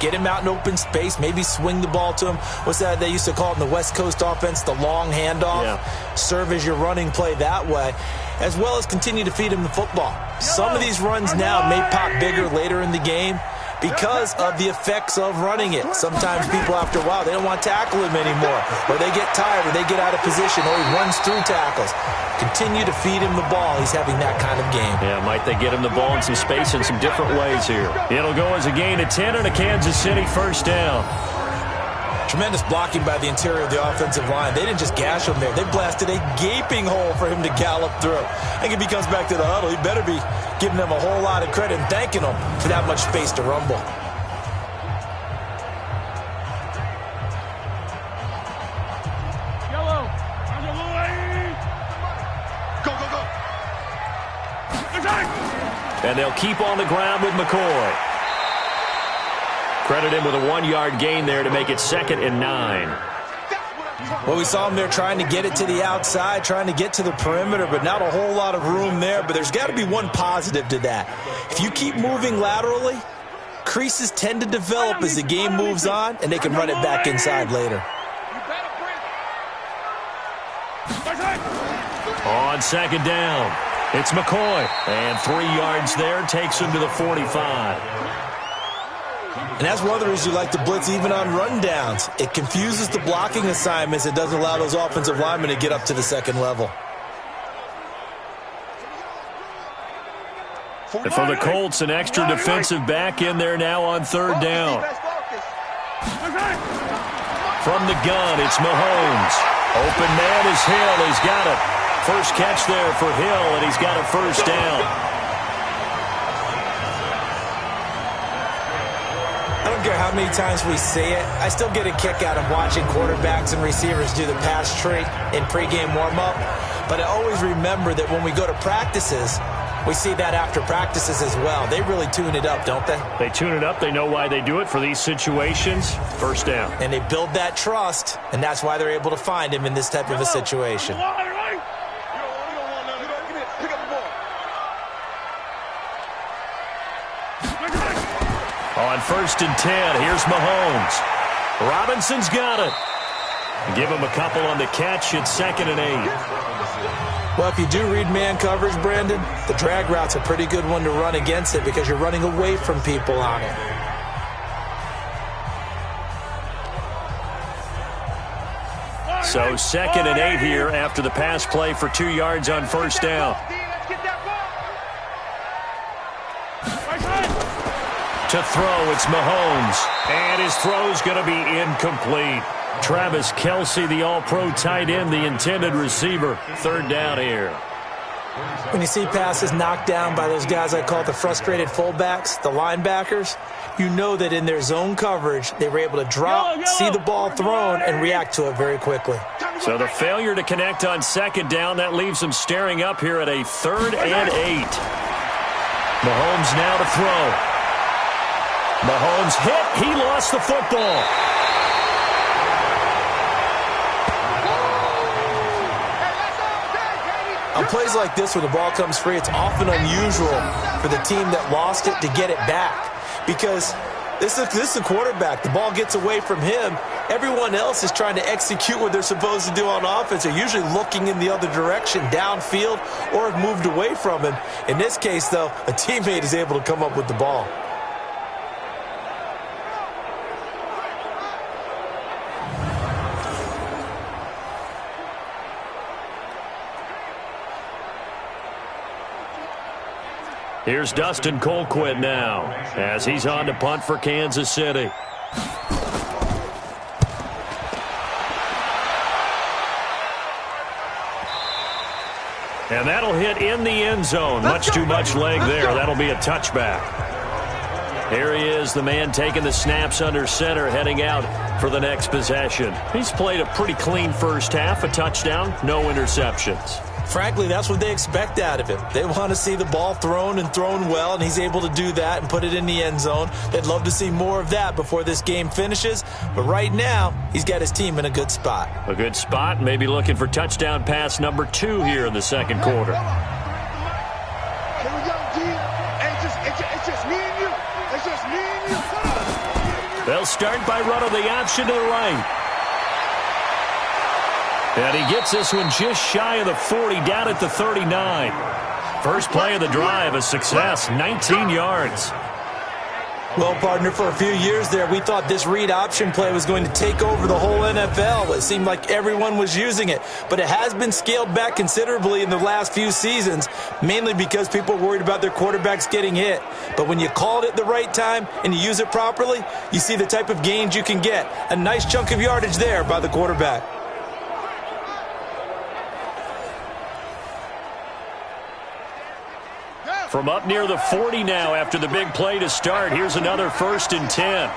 Get him out in open space, maybe swing the ball to him. What's that they used to call it in the West Coast offense, the long handoff? Yeah. Serve as your running play that way, as well as continue to feed him the football. Some of these runs now may pop bigger later in the game because of the effects of running it. Sometimes people, after a while, they don't want to tackle him anymore, or they get tired, or they get out of position, or he runs through tackles. Continue to feed him the ball. He's having that kind of game.
Yeah, might they get him the ball in some space in some different ways here. It'll go as a gain of 10 and a Kansas City first down.
Tremendous blocking by the interior of the offensive line. They didn't just gash him there. They blasted a gaping hole for him to gallop through. I think if he comes back to the huddle, he better be giving them a whole lot of credit and thanking them for that much space to rumble.
And they'll keep on the ground with McCoy. Credit him with a 1-yard gain there to make it 2nd and 9.
Well, we saw him there trying to get it to the outside, trying to get to the perimeter, but not a whole lot of room there. But there's got to be one positive to that. If you keep moving laterally, creases tend to develop as the game moves on, and they can run it back inside later.
On 2nd down, it's McCoy. And 3 yards there takes him to the 45.
And that's one of the reasons you like to blitz even on rundowns. It confuses the blocking assignments. It doesn't allow those offensive linemen to get up to the second level.
And for the Colts, an extra defensive back in there now on 3rd down. From the gun, it's Mahomes. Open man is Hill. He's got it. First catch there for Hill, and he's got a first down.
I don't care how many times we see it. I still get a kick out of watching quarterbacks and receivers do the pass tree in pregame warm-up. But I always remember that when we go to practices, we see that after practices as well. They really tune it up, don't they?
They tune it up. They know why they do it for these situations. First down.
And they build that trust, and that's why they're able to find him in this type of a situation.
On 1st and 10, here's Mahomes. Robinson's got it. Give him a couple on the catch. It's 2nd and 8.
Well, if you do read man coverage, Brandon, the drag route's a pretty good one to run against it because you're running away from people on it.
So 2nd and 8 here after the pass play for 2 yards on 1st down. To throw, it's Mahomes. And his throw's going to be incomplete. Travis Kelce, the all-pro tight end, the intended receiver. 3rd down here.
When you see passes knocked down by those guys I call the frustrated fullbacks, the linebackers, you know that in their zone coverage, they were able to drop, see the ball thrown, and react to it very quickly.
So the failure to connect on 2nd down, that leaves them staring up here at a 3rd and 8. Mahomes now to throw. Mahomes hit. He lost the football.
On plays like this where the ball comes free, it's often unusual for the team that lost it to get it back. Because this is a quarterback. The ball gets away from him. Everyone else is trying to execute what they're supposed to do on offense. They're usually looking in the other direction, downfield, or have moved away from him. In this case, though, a teammate is able to come up with the ball.
Here's Dustin Colquitt now as he's on to punt for Kansas City. And that'll hit in the end zone. Much too much leg there. That'll be a touchback. Here he is, the man taking the snaps under center, heading out for the next possession. He's played a pretty clean first half, a touchdown, no interceptions.
Frankly, that's what they expect out of him. They want to see the ball thrown and thrown well, and he's able to do that and put it in the end zone. They'd love to see more of that before this game finishes, but right now, he's got his team in a good spot.
A good spot, maybe looking for touchdown pass number 2 here in the second quarter.
Here we go, G. It's just me and you. It's just me and you.
They'll start by running the option to the right. And he gets this one just shy of the 40, down at the 39. First play of the drive, a success, 19 yards.
Well, partner, for a few years there, we thought this read option play was going to take over the whole NFL. It seemed like everyone was using it, but it has been scaled back considerably in the last few seasons, mainly because people are worried about their quarterbacks getting hit. But when you call it at the right time and you use it properly, you see the type of gains you can get. A nice chunk of yardage there by the quarterback.
From up near the 40 now after the big play to start. Here's another 1st and 10.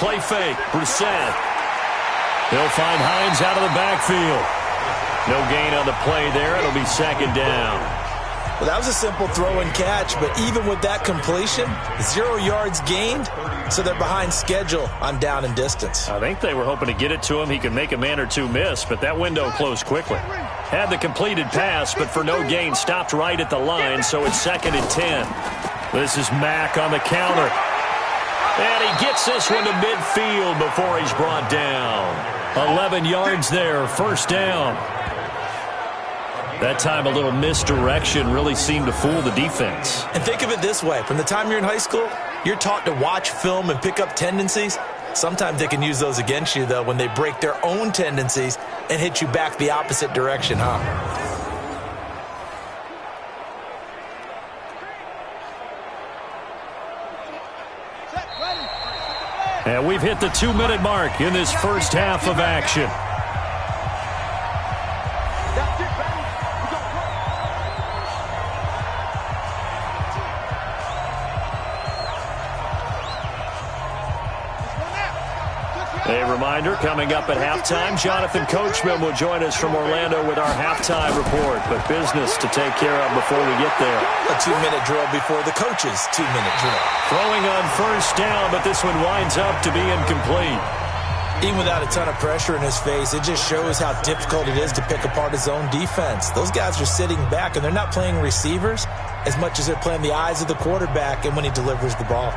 Play fake. Brissett. He'll find Hines out of the backfield. No gain on the play there. It'll be 2nd down.
Well, that was a simple throw and catch, but even with that completion, 0 yards gained, so they're behind schedule on down and distance.
I think they were hoping to get it to him. He could make a man or two miss, but that window closed quickly. Had the completed pass, but for no gain, stopped right at the line, so it's 2nd and 10. This is Mack on the counter. And he gets this one to midfield before he's brought down. 11 yards there, 1st down. That time a little misdirection really seemed to fool the defense.
And think of it this way. From the time you're in high school, you're taught to watch film and pick up tendencies. Sometimes they can use those against you, though, when they break their own tendencies and hit you back the opposite direction, huh?
And we've hit the 2-minute mark in this first half of action. A reminder, coming up at halftime, Jonathan Coachman will join us from Orlando with our halftime report. But business to take care of before we get there.
A 2-minute drill before the coach's 2-minute drill.
Throwing on 1st down, but this one winds up to be incomplete.
Even without a ton of pressure in his face, it just shows how difficult it is to pick apart his own defense. Those guys are sitting back, and they're not playing receivers as much as they're playing the eyes of the quarterback and when he delivers the ball.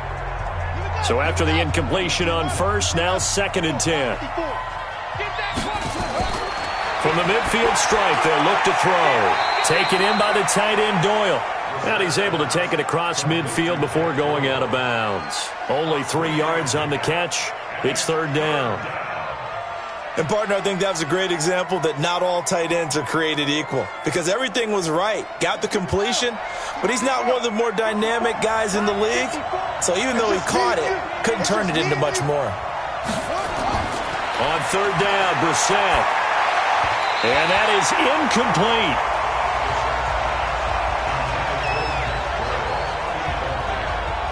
So after the incompletion on 1st, now 2nd and 10. From the midfield strike, they'll look to throw. Taken in by the tight end, Doyle. And he's able to take it across midfield before going out of bounds. Only 3 yards on the catch. It's 3rd down.
And, partner, I think that was a great example that not all tight ends are created equal. Because everything was right. Got the completion, but he's not one of the more dynamic guys in the league. So even though he caught it, couldn't turn it into much more.
On 3rd down, Brissett. And that is incomplete.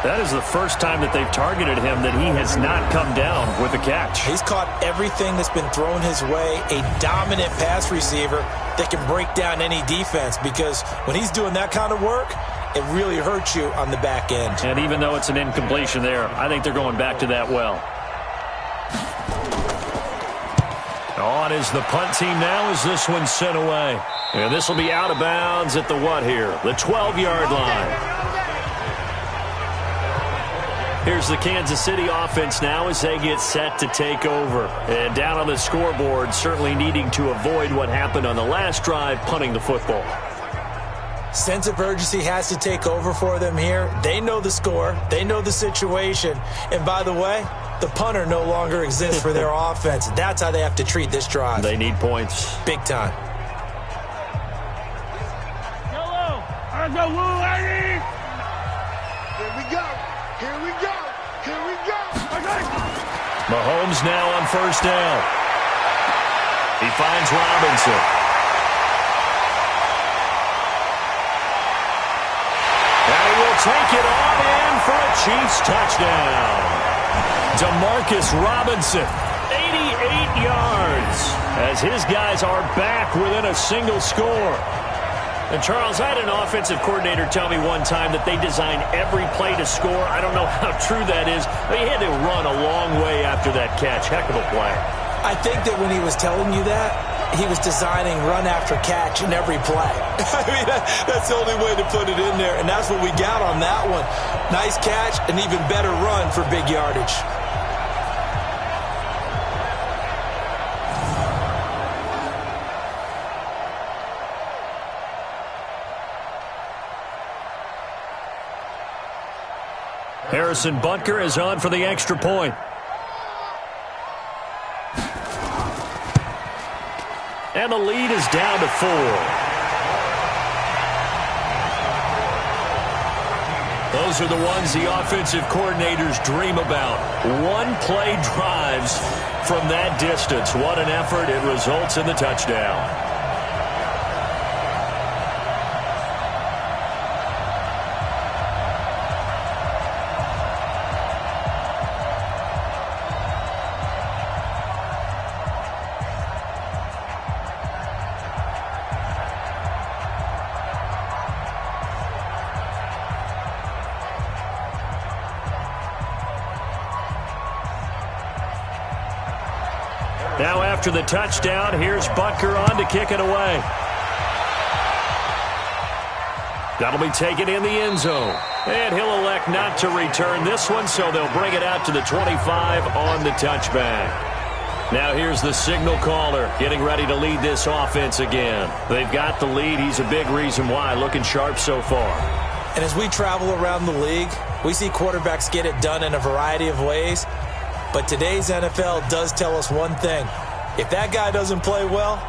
That is the first time that they've targeted him that he has not come down with a catch.
He's caught everything that's been thrown his way. A dominant pass receiver that can break down any defense, because when he's doing that kind of work, it really hurts you on the back end.
And even though it's an incompletion there, I think they're going back to that well. On is the punt team now as this one's sent away. And this will be out of bounds at the what here? The 12-yard line. Here's the Kansas City offense now as they get set to take over. And down on the scoreboard, certainly needing to avoid what happened on the last drive, punting the football.
Sense of urgency has to take over for them here. They know the score. They know the situation. And by the way, the punter no longer exists for their offense. That's how they have to treat this drive.
They need points.
Big time.
Here we go. Here we go. Here we go.
Mahomes now on first down. He finds Robinson. And he will take it on in for a Chiefs touchdown. Demarcus Robinson, 88 yards, as his guys are back within a single score. And, Charles, I had an offensive coordinator tell me one time that they design every play to score. I don't know how true that is, but he had to run a long way after that catch. Heck of a play.
I think that when he was telling you that, he was designing run after catch in every play. I mean, that's the only way to put it in there, and that's what we got on that one. Nice catch, an even better run for big yardage.
Harrison Butker is on for the extra point. And the lead is down to 4. Those are the ones the offensive coordinators dream about. One-play drives from that distance. What an effort. It results in the touchdown. Now after the touchdown, here's Butker on to kick it away. That'll be taken in the end zone. And he'll elect not to return this one, so they'll bring it out to the 25 on the touchback. Now here's the signal caller getting ready to lead this offense again. They've got the lead. He's a big reason why. Looking sharp so far.
And as we travel around the league, we see quarterbacks get it done in a variety of ways. But today's NFL does tell us one thing. If that guy doesn't play well,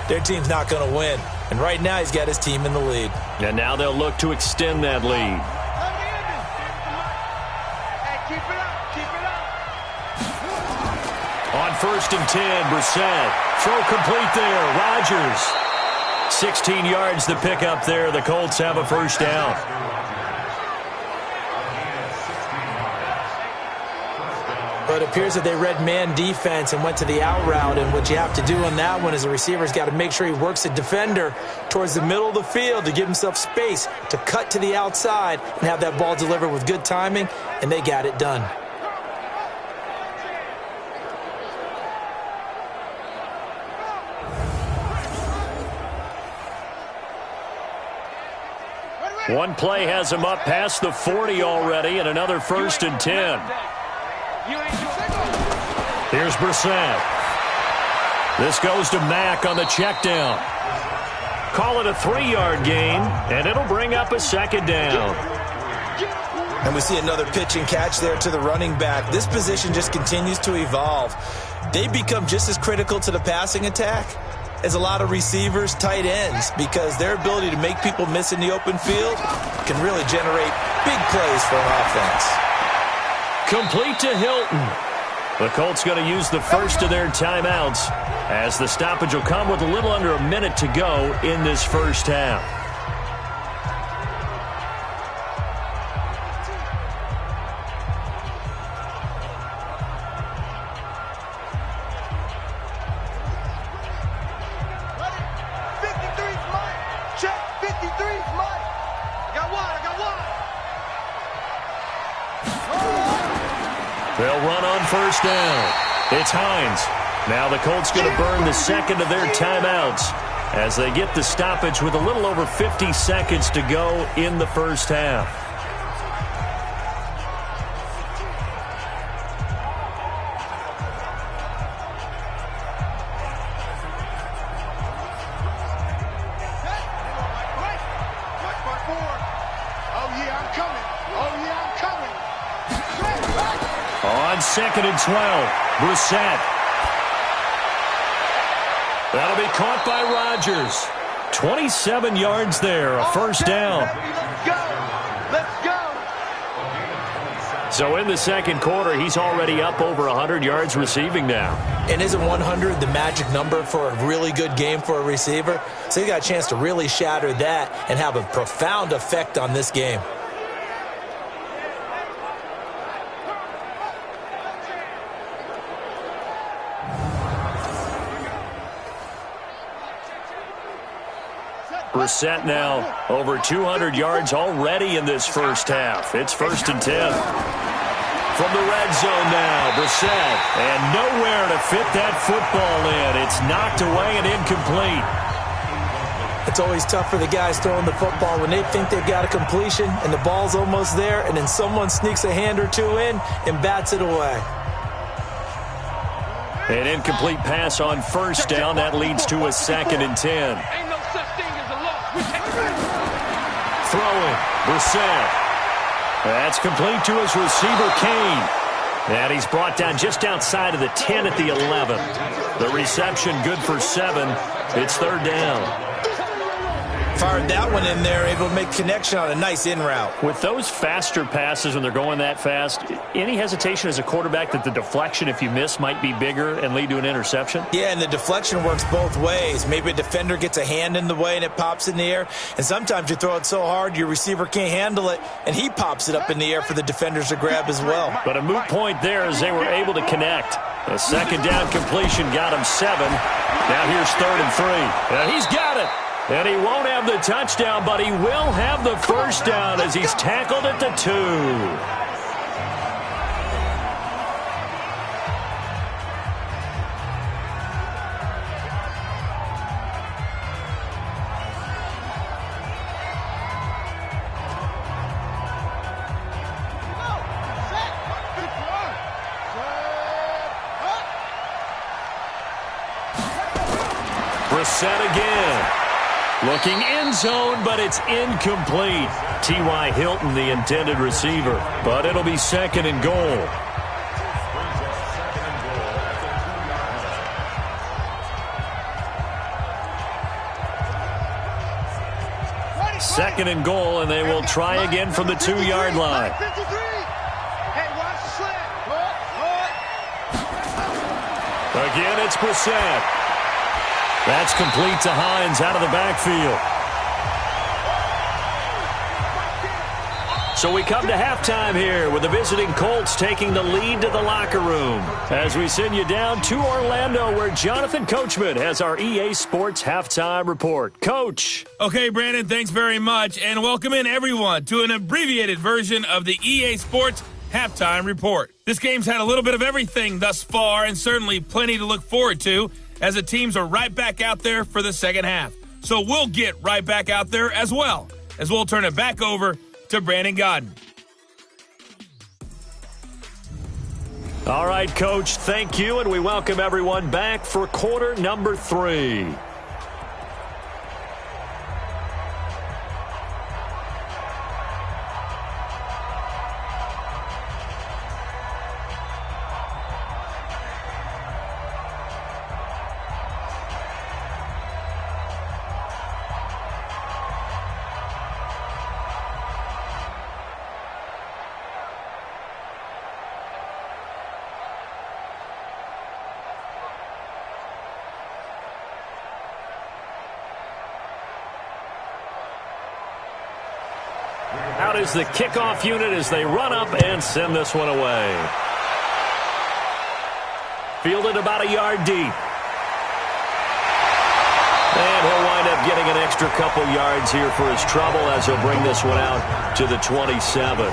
their team's not going to win. And right now he's got his team in the lead.
And now they'll look to extend that lead. On 1st and 10, Brissett. Throw complete there. Rodgers. 16 yards to pick up there. The Colts have a first down.
But it appears that they read man defense and went to the out route. And what you have to do on that one is the receiver's got to make sure he works the defender towards the middle of the field to give himself space to cut to the outside and have that ball delivered with good timing, and they got it done.
One play has him up past the 40 already, and another 1st and 10. Here's Brissett. This goes to Mack on the check down. Call it a 3-yard gain, and it'll bring up a 2nd down.
And we see another pitch and catch there to the running back. This position just continues to evolve. They become just as critical to the passing attack as a lot of receivers, tight ends, because their ability to make people miss in the open field can really generate big plays for an offense.
Complete to Hilton. The Colts going to use the first of their timeouts as the stoppage will come with a little under a minute to go in this first half. first down. It's Hines. Now the Colts going to burn the second of their timeouts as they get the stoppage with a little over 50 seconds to go in the first half. On 2nd and 12, Brissett. That'll be caught by Rodgers. 27 yards there, a first down.
Let's go.
So in the second quarter, he's already up over 100 yards receiving now.
And isn't 100 the magic number for a really good game for a receiver? So he got a chance to really shatter that and have a profound effect on this game.
Brissett now over 200 yards already in this first half. It's 1st and 10. From the red zone now, Brissett. And nowhere to fit that football in. It's knocked away and incomplete.
It's always tough for the guys throwing the football when they think they've got a completion and the ball's almost there, and then someone sneaks a hand or two in and bats it away.
An incomplete pass on first down. That leads to a 2nd and 10. Throwing, Brissett. That's complete to his receiver, Kane. And he's brought down just outside of the 10 at the 11. The reception good for 7. It's 3rd down.
Fired that one in there, able to make connection on a nice in route.
With those faster passes when they're going that fast, any hesitation as a quarterback that the deflection, if you miss, might be bigger and lead to an interception?
Yeah, and the deflection works both ways. Maybe a defender gets a hand in the way and it pops in the air. And sometimes you throw it so hard your receiver can't handle it, and he pops it up in the air for the defenders to grab as well.
But a moot point there as they were able to connect. A 2nd down completion got him 7. Now here's 3rd and 3. And he's got it. And he won't have the touchdown, but he will have the first down as he's tackled at the 2. Brissett again. Looking end zone, but it's incomplete. T.Y. Hilton, the intended receiver. But it'll be 2nd and goal. Second and goal, and they will try again from the 2-yard line. Again, it's Brissett. That's complete to Hines out of the backfield. So we come to halftime here with the visiting Colts taking the lead to the locker room as we send you down to Orlando where Jonathan Coachman has our EA Sports Halftime Report. Coach.
Okay, Brandon, thanks very much, and welcome in everyone to an abbreviated version of the EA Sports Halftime Report. This game's had a little bit of everything thus far and certainly plenty to look forward to as the teams are right back out there for the second half. So we'll get right back out there as well as we'll turn it back over to Brandon Godden.
All right, Coach, thank you, and we welcome everyone back for quarter number 3. Out is the kickoff unit as they run up and send this one away. Fielded about a yard deep. And he'll wind up getting an extra couple yards here for his trouble as he'll bring this one out to the 27.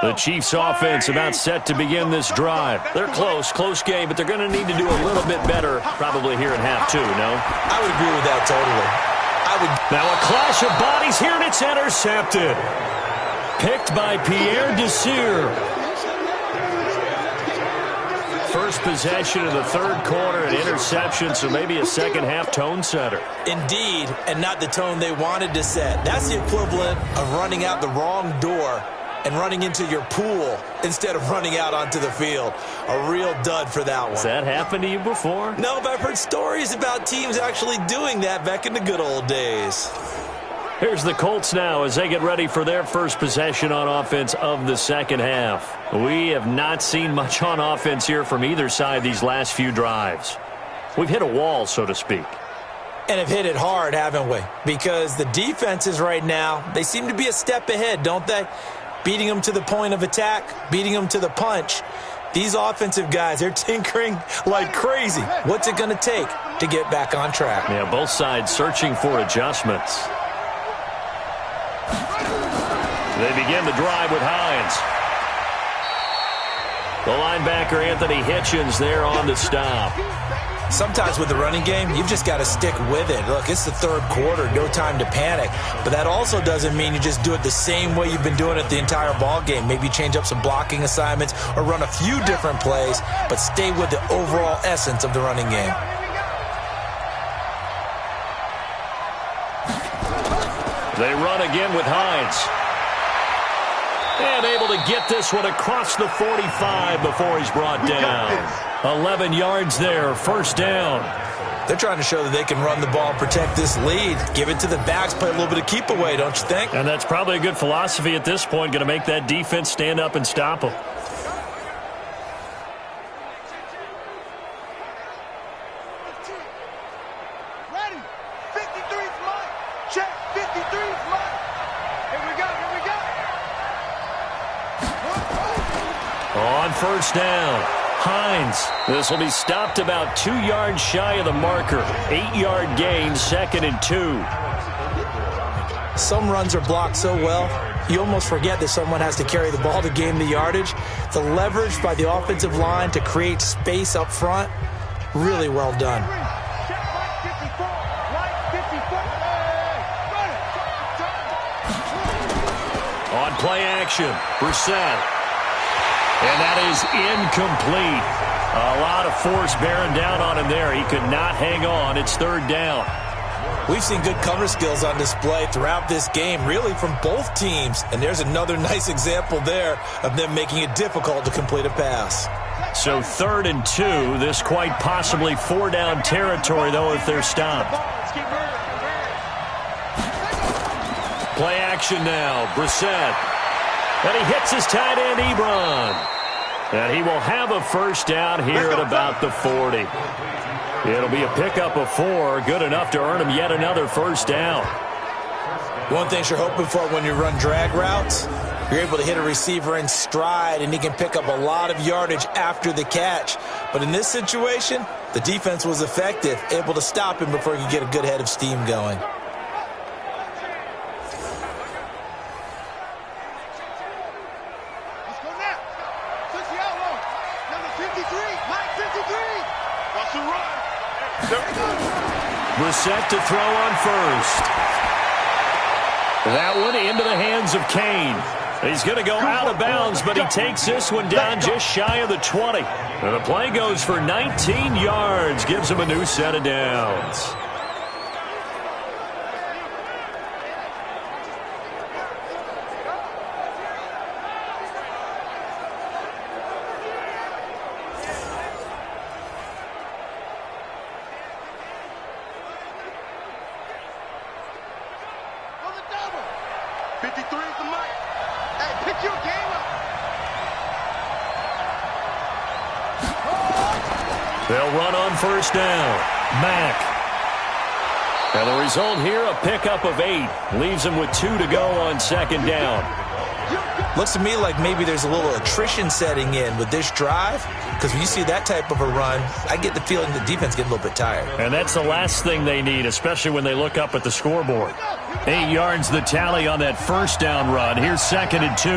The Chiefs offense about set to begin this drive. They're close game, but they're going to need to do a little bit better probably here in half two, no?
I would agree with that totally.
Now a clash of bodies here, and it's intercepted. Picked by Pierre Desir. First possession of the third quarter, an interception, so maybe a second-half tone setter.
Indeed, and not the tone they wanted to set. That's the equivalent of running out the wrong door and running into your pool instead of running out onto the field. A real dud for that one.
Has that happened to you before?
No, but I've heard stories about teams actually doing that back in the good old days.
Here's the Colts now as they get ready for their first possession on offense of the second half. We have not seen much on offense here from either side these last few drives. We've hit a wall, so to speak.
And have hit it hard, haven't we? Because the defenses right now, they seem to be a step ahead, don't they? Beating them to the point of attack, beating them to the punch. These offensive guys, they're tinkering like crazy. What's it going to take to get back on track?
Yeah, both sides searching for adjustments. They begin the drive with Hines. The linebacker, Anthony Hitchens, there on the stop.
Sometimes with the running game, you've just got to stick with it. Look, it's the third quarter, no time to panic. But that also doesn't mean you just do it the same way you've been doing it the entire ball game. Maybe change up some blocking assignments or run a few different plays, but stay with the overall essence of the running game.
They run again with Hines. And able to get this one across the 45 before he's brought down. 11 yards there, first down.
They're trying to show that they can run the ball and protect this lead. Give it to the backs, play a little bit of keep away, don't you think?
And that's probably a good philosophy at this point, going to make that defense stand up and stop them.
Ready. 53's mine. Check. 53's mine. Here we go.
On first down, Hines. This will be stopped about 2 yards shy of the marker. 8-yard gain, 2nd and 2.
Some runs are blocked so well, you almost forget that someone has to carry the ball to gain the yardage. The leverage by the offensive line to create space up front, really well done.
On play action, Brissett. And that is incomplete. A lot of force bearing down on him there. He could not hang on. It's third down.
We've seen good cover skills on display throughout this game, really from both teams. And there's another nice example there of them making it difficult to complete a pass.
So 3rd and 2. This quite possibly 4-down territory, though, if they're stopped. Play action now. Brissett. And he hits his tight end, Ebron. And he will have a first down here at about the 40. It'll be a pickup of 4, good enough to earn him yet another first down.
One thing you're hoping for when you run drag routes, you're able to hit a receiver in stride, and he can pick up a lot of yardage after the catch. But in this situation, the defense was effective, able to stop him before he could get a good head of steam going.
Brissett to throw on first. That one into the hands of Kane. He's going to go out of bounds, but he takes this one down just shy of the 20. And the play goes for 19 yards, gives him a new set of downs. They'll run on first down. Mack. And the result here, a pickup of 8. Leaves him with 2 to go on second down.
Looks to me like maybe there's a little attrition setting in with this drive, because when you see that type of a run, I get the feeling the defense getting a little bit tired.
And that's the last thing they need, especially when they look up at the scoreboard. 8 yards the tally on that first down run. Here's 2nd and 2.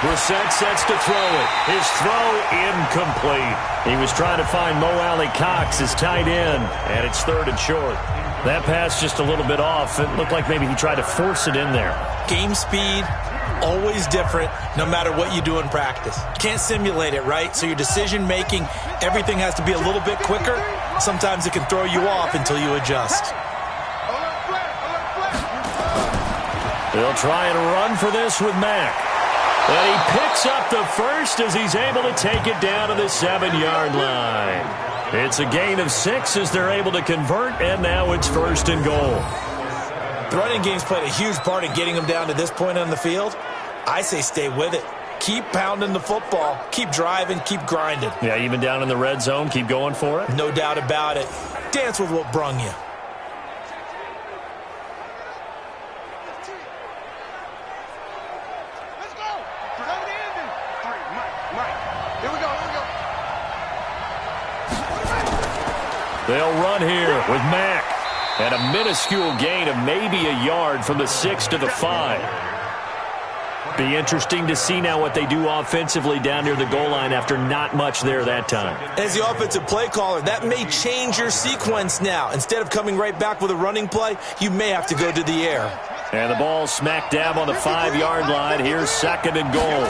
Brissett sets to throw it. His throw incomplete. He was trying to find Mo Alley-Cox, his tight end, and it's 3rd and short. That pass just a little bit off. It looked like maybe he tried to force it in there.
Game speed, always different, no matter what you do in practice. Can't simulate it, right? So your decision-making, everything has to be a little bit quicker. Sometimes it can throw you off until you adjust.
They'll try and run for this with Mack. And he picks up the first as he's able to take it down to the 7-yard line. It's a gain of 6 as they're able to convert, and now it's 1st and goal.
The running game's played a huge part in getting them down to this point on the field. I say stay with it. Keep pounding the football. Keep driving. Keep grinding.
Yeah, even down in the red zone, keep going for it.
No doubt about it. Dance with what brung you.
They'll run here with Mack. And a minuscule gain of maybe a yard from the 6 to the 5. Be interesting to see now what they do offensively down near the goal line after not much there that time.
As the offensive play caller, that may change your sequence now. Instead of coming right back with a running play, you may have to go to the air.
And the ball smack dab on the 5-yard line. Here's 2nd and goal.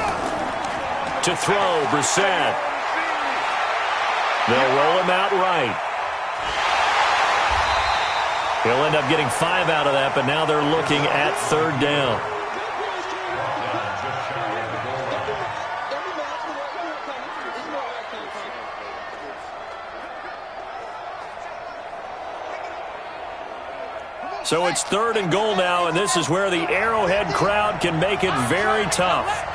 To throw, Brissett. They'll roll him out right. He'll end up getting 5 out of that, but now they're looking at 3rd down. So it's 3rd and goal now, and this is where the Arrowhead crowd can make it very tough.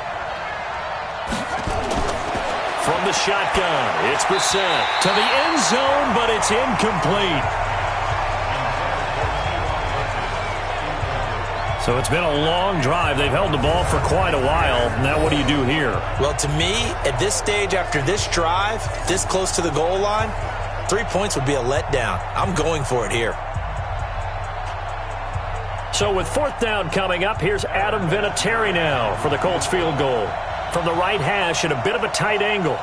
From the shotgun, it's Brissett to the end zone, but it's incomplete. So it's been a long drive. They've held the ball for quite a while. Now what do you do here?
Well, to me, at this stage, after this drive, this close to the goal line, 3 points would be a letdown. I'm going for it here.
So with 4th down coming up, here's Adam Vinatieri now for the Colts field goal. From the right hash at a bit of a tight angle.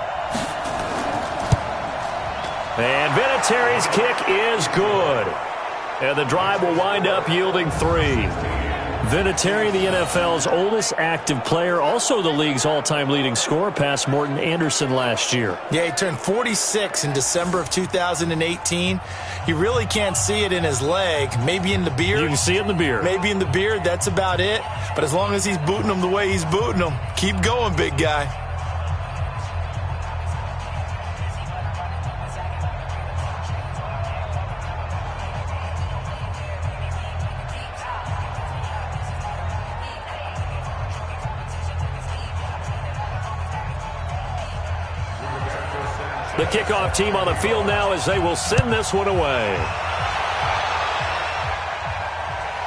And Vinatieri's kick is good. And the drive will wind up yielding 3. Vinatieri, the NFL's oldest active player, also the league's all-time leading scorer, past Morton Anderson last year.
Yeah, he turned 46 in December of 2018. You really can't see it in his leg, maybe in the beard.
You can see it in the beard.
Maybe in the beard, that's about it. But as long as he's booting them the way he's booting them, keep going, big guy.
The kickoff team on the field now as they will send this one away.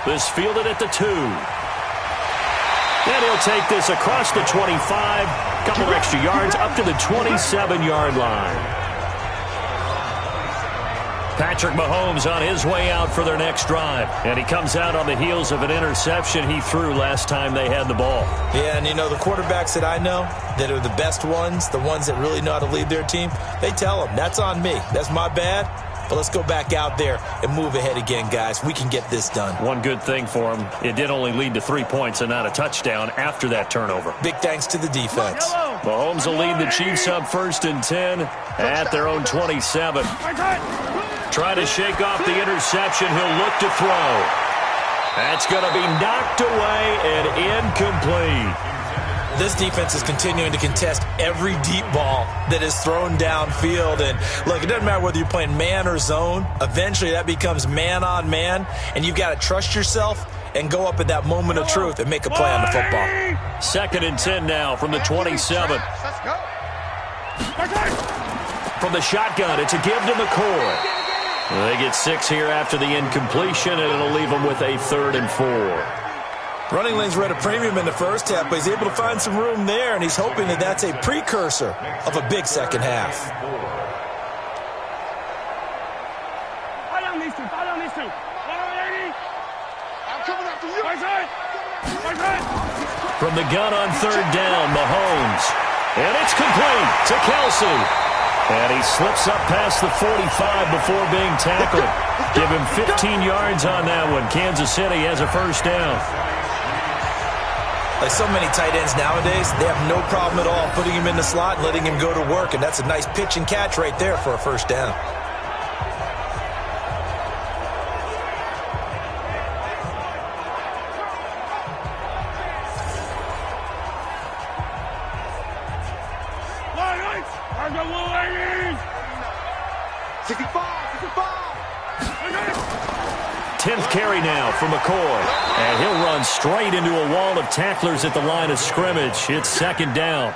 This fielded at the 2. And he'll take this across the 25. Couple of extra yards up to the 27-yard line. Patrick Mahomes on his way out for their next drive. And he comes out on the heels of an interception he threw last time they had the ball.
Yeah, and you know, the quarterbacks that I know that are the best ones, the ones that really know how to lead their team, they tell them, that's on me. That's my bad. But let's go back out there and move ahead again, guys. We can get this done.
One good thing for him, it did only lead to 3 points and not a touchdown after that turnover.
Big thanks to the defense.
Mahomes will lead the Chiefs up 1st and 10 at their own 27. Trying to shake off the interception. He'll look to throw. That's going to be knocked away and incomplete.
This defense is continuing to contest every deep ball that is thrown downfield. And look, it doesn't matter whether you're playing man or zone. Eventually that becomes man on man. And you've got to trust yourself and go up at that moment of truth and make a play on the football.
2nd and 10 now from the 27. From the shotgun, it's a give to McCoy. They get 6 here after the incompletion, and it'll leave them with a 3rd and 4.
Running lanes were at a premium in the first half, but he's able to find some room there, and he's hoping that that's a precursor of a big second half.
Follow these two. Follow these two. Follow, lady. I'm coming after you.
From the gun on third down, Mahomes. And it's complete to Kelsey. And he slips up past the 45 before being tackled. Give him 15 yards on that one. Kansas City has a first down.
Like so many tight ends nowadays, they have no problem at all putting him in the slot and letting him go to work. And that's a nice pitch and catch right there for a first down.
Carry now for McCoy. And he'll run straight into a wall of tacklers at the line of scrimmage. It's second down.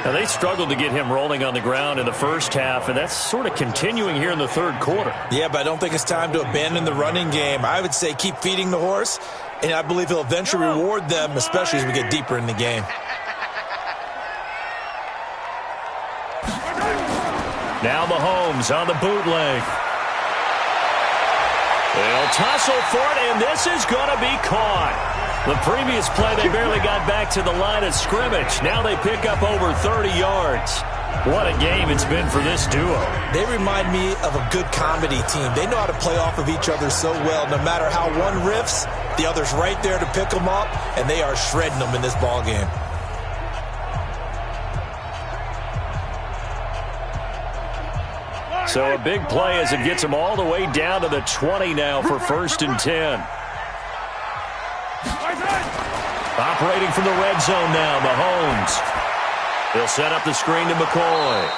Now, they struggled to get him rolling on the ground in the first half, and that's sort of continuing here in the third quarter.
Yeah, but I don't think it's time to abandon the running game. I would say keep feeding the horse, and I believe he'll eventually reward them, especially as we get deeper in the game.
Now Mahomes on the bootleg. They'll tussle for it, and this is going to be caught. The previous play, they barely got back to the line of scrimmage. Now they pick up over 30 yards. What a game it's been for this duo.
They remind me of a good comedy team. They know how to play off of each other so well. No matter how one riffs, the other's right there to pick them up, and they are shredding them in this ball game.
So a big play as it gets him all the way down to the 20 now for first and 10. Operating from the red zone now, Mahomes. He'll set up the screen to McCoy.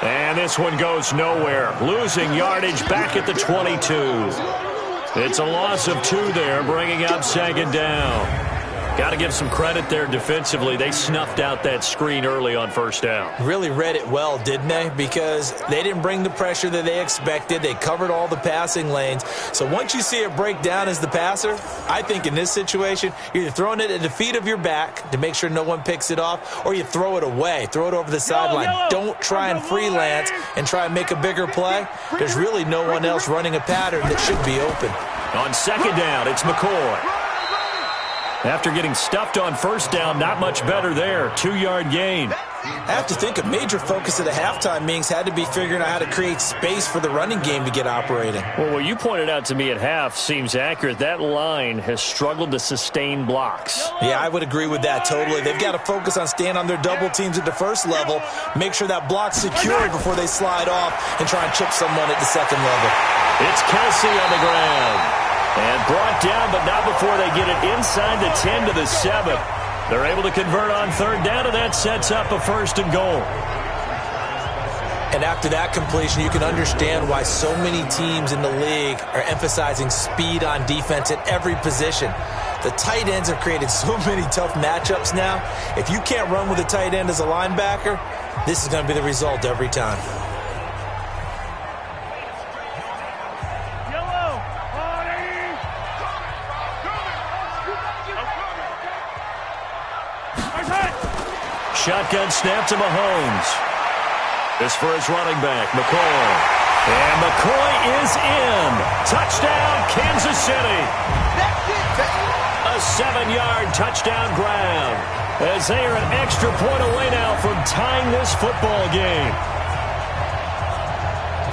And this one goes nowhere. Losing yardage back at the 22. It's a loss of 2 there, bringing up second down. Got to give some credit there defensively. They snuffed out that screen early on first down.
Really read it well, didn't they? Because they didn't bring the pressure that they expected. They covered all the passing lanes. So once you see it break down as the passer, I think in this situation, you're either throwing it at the feet of your back to make sure no one picks it off, or you throw it away. Throw it over the sideline. Don't try and freelance and try and make a bigger play. There's really no one else running a pattern that should be open.
On second down, it's McCoy. After getting stuffed on first down, not much better there. 2-yard gain.
I have to think a major focus of the halftime meetings had to be figuring out how to create space for the running game to get operating.
Well, what you pointed out to me at half seems accurate. That line has struggled to sustain blocks.
Yeah, I would agree with that totally. They've got to focus on staying on their double teams at the first level, make sure that block's secure before they slide off and try and chip someone at the second level.
It's Kelsey on the ground. And brought down, but not before they get it inside the 10 to the 7. They're able to convert on third down, and that sets up a first and goal.
And after that completion, you can understand why so many teams in the league are emphasizing speed on defense at every position. The tight ends have created so many tough matchups now. If you can't run with a tight end as a linebacker, this is going to be the result every time.
Shotgun snap to Mahomes. This for his running back, McCoy. And McCoy is in. Touchdown, Kansas City. A 7-yard touchdown grab. As they are an extra point away now from tying this football game.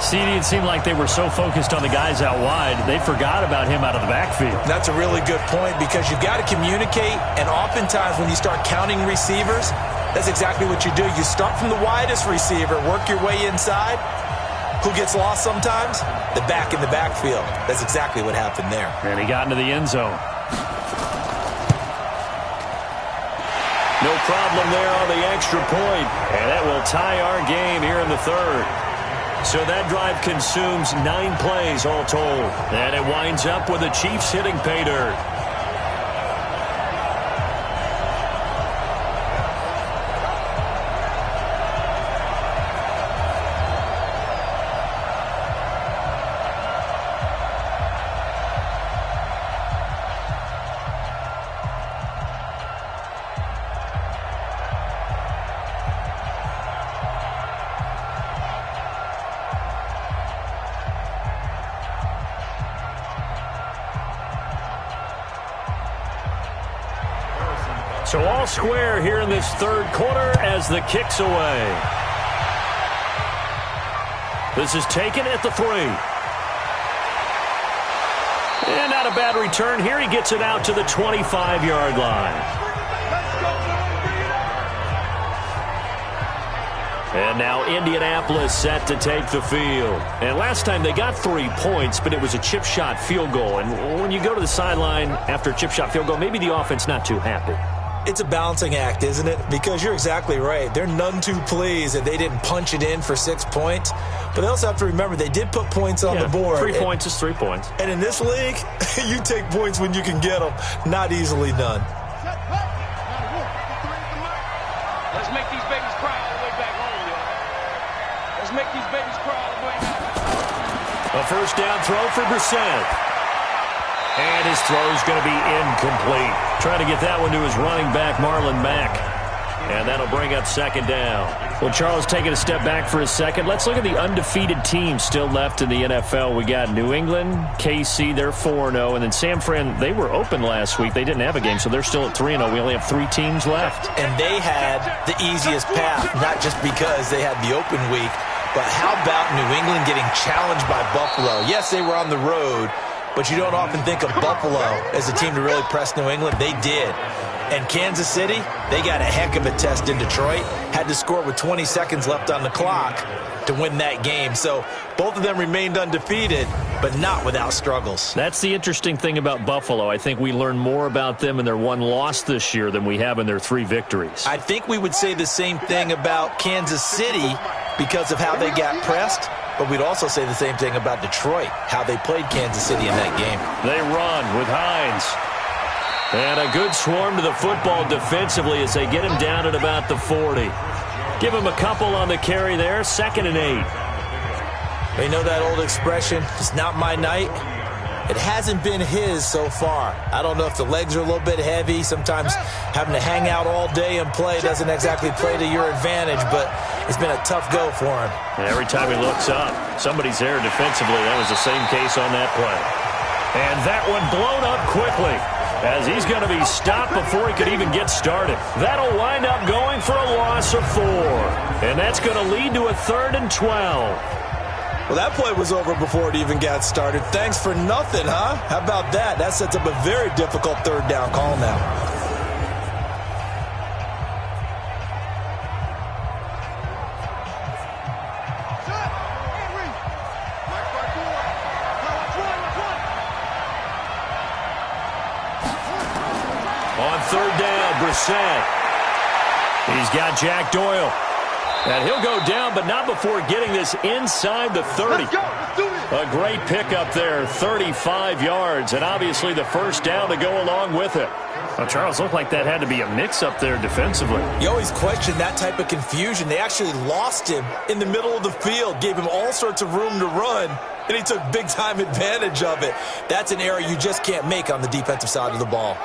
CD, it seemed like they were so focused on the guys out wide, they forgot about him out of the backfield.
That's a really good point because you've got to communicate, and oftentimes when you start counting receivers, that's exactly what you do. You start from the widest receiver, work your way inside. Who gets lost sometimes? The back in the backfield. That's exactly what happened there.
And he got into the end zone. No problem there on the extra point, and that will tie our game here in the third. So that drive consumes 9 plays all told. And it winds up with the Chiefs hitting pay dirt. So all square here in this third quarter as the kick's away. This is taken at the 3. And not a bad return here. He gets it out to the 25-yard line. And now Indianapolis set to take the field. And last time they got 3 points, but it was a chip shot field goal. And when you go to the sideline after a chip shot field goal, maybe the offense not too happy.
It's a balancing act, isn't it? Because you're exactly right. They're none too pleased that they didn't punch it in for 6 points. But they also have to remember they did put points on the board.
3 points is 3 points.
And in this league, you take points when you can get them. Not easily done.
Let's make these babies cry all the way back home, y'all. Let's make these babies cry all the way back.
A first down throw for Brissett. And his throw's going to be incomplete. Trying to get that one to his running back, Marlon Mack. And that'll bring up second down. Well, Charles taking a step back for a second. Let's look at the undefeated teams still left in the NFL. We got New England, KC, they're 4-0. And then San Fran, they were open last week. They didn't have a game, so they're still at 3-0. We only have 3 teams left.
And they had the easiest path, not just because they had the open week, but how about New England getting challenged by Buffalo? Yes, they were on the road, but you don't often think of Buffalo as a team to really press New England. They did. And Kansas City, they got a heck of a test in Detroit. Had to score with 20 seconds left on the clock to win that game. So both of them remained undefeated, but not without struggles.
That's the interesting thing about Buffalo. I think we learn more about them in their 1 loss this year than we have in their 3 victories.
I think we would say the same thing about Kansas City because of how they got pressed. But we'd also say the same thing about Detroit, how they played Kansas City in that game.
They run with Hines. And a good swarm to the football defensively as they get him down at about the 40. Give him a couple on the carry there, 2nd and 8.
You know that old expression, it's not my night? It hasn't been his so far. I don't know if the legs are a little bit heavy. Sometimes having to hang out all day and play doesn't exactly play to your advantage, but it's been a tough go for him.
And every time he looks up, somebody's there defensively. That was the same case on that play. And that one blown up quickly as he's going to be stopped before he could even get started. That'll wind up going for a loss of 4. And that's going to lead to a 3rd and 12.
Well, that play was over before it even got started. Thanks for nothing, huh? How about that? That sets up a very difficult 3rd down call now.
On 3rd down, Brissett. He's got Jack Doyle. And he'll go down, but not before getting this inside the 30. A great pickup there, 35 yards, and obviously the first down to go along with it. Well, Charles, looked like that had to be a mix-up there defensively.
You always question that type of confusion. They actually lost him in the middle of the field, gave him all sorts of room to run, and he took big-time advantage of it. That's an error you just can't make on the defensive side of the ball.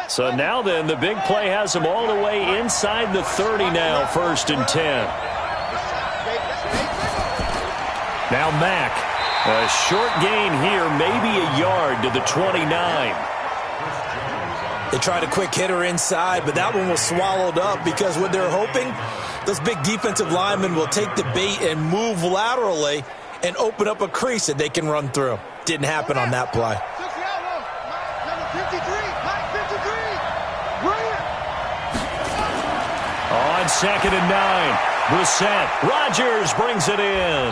So now then, the big play has them all the way inside the 30 now, 1st and 10. Now Mack, a short gain here, maybe a yard to the 29.
They tried a quick hitter inside, but that one was swallowed up because what they're hoping, those big defensive linemen will take the bait and move laterally and open up a crease that they can run through. Didn't happen on that play.
On 2nd and 9, Brissett. Rodgers brings it in.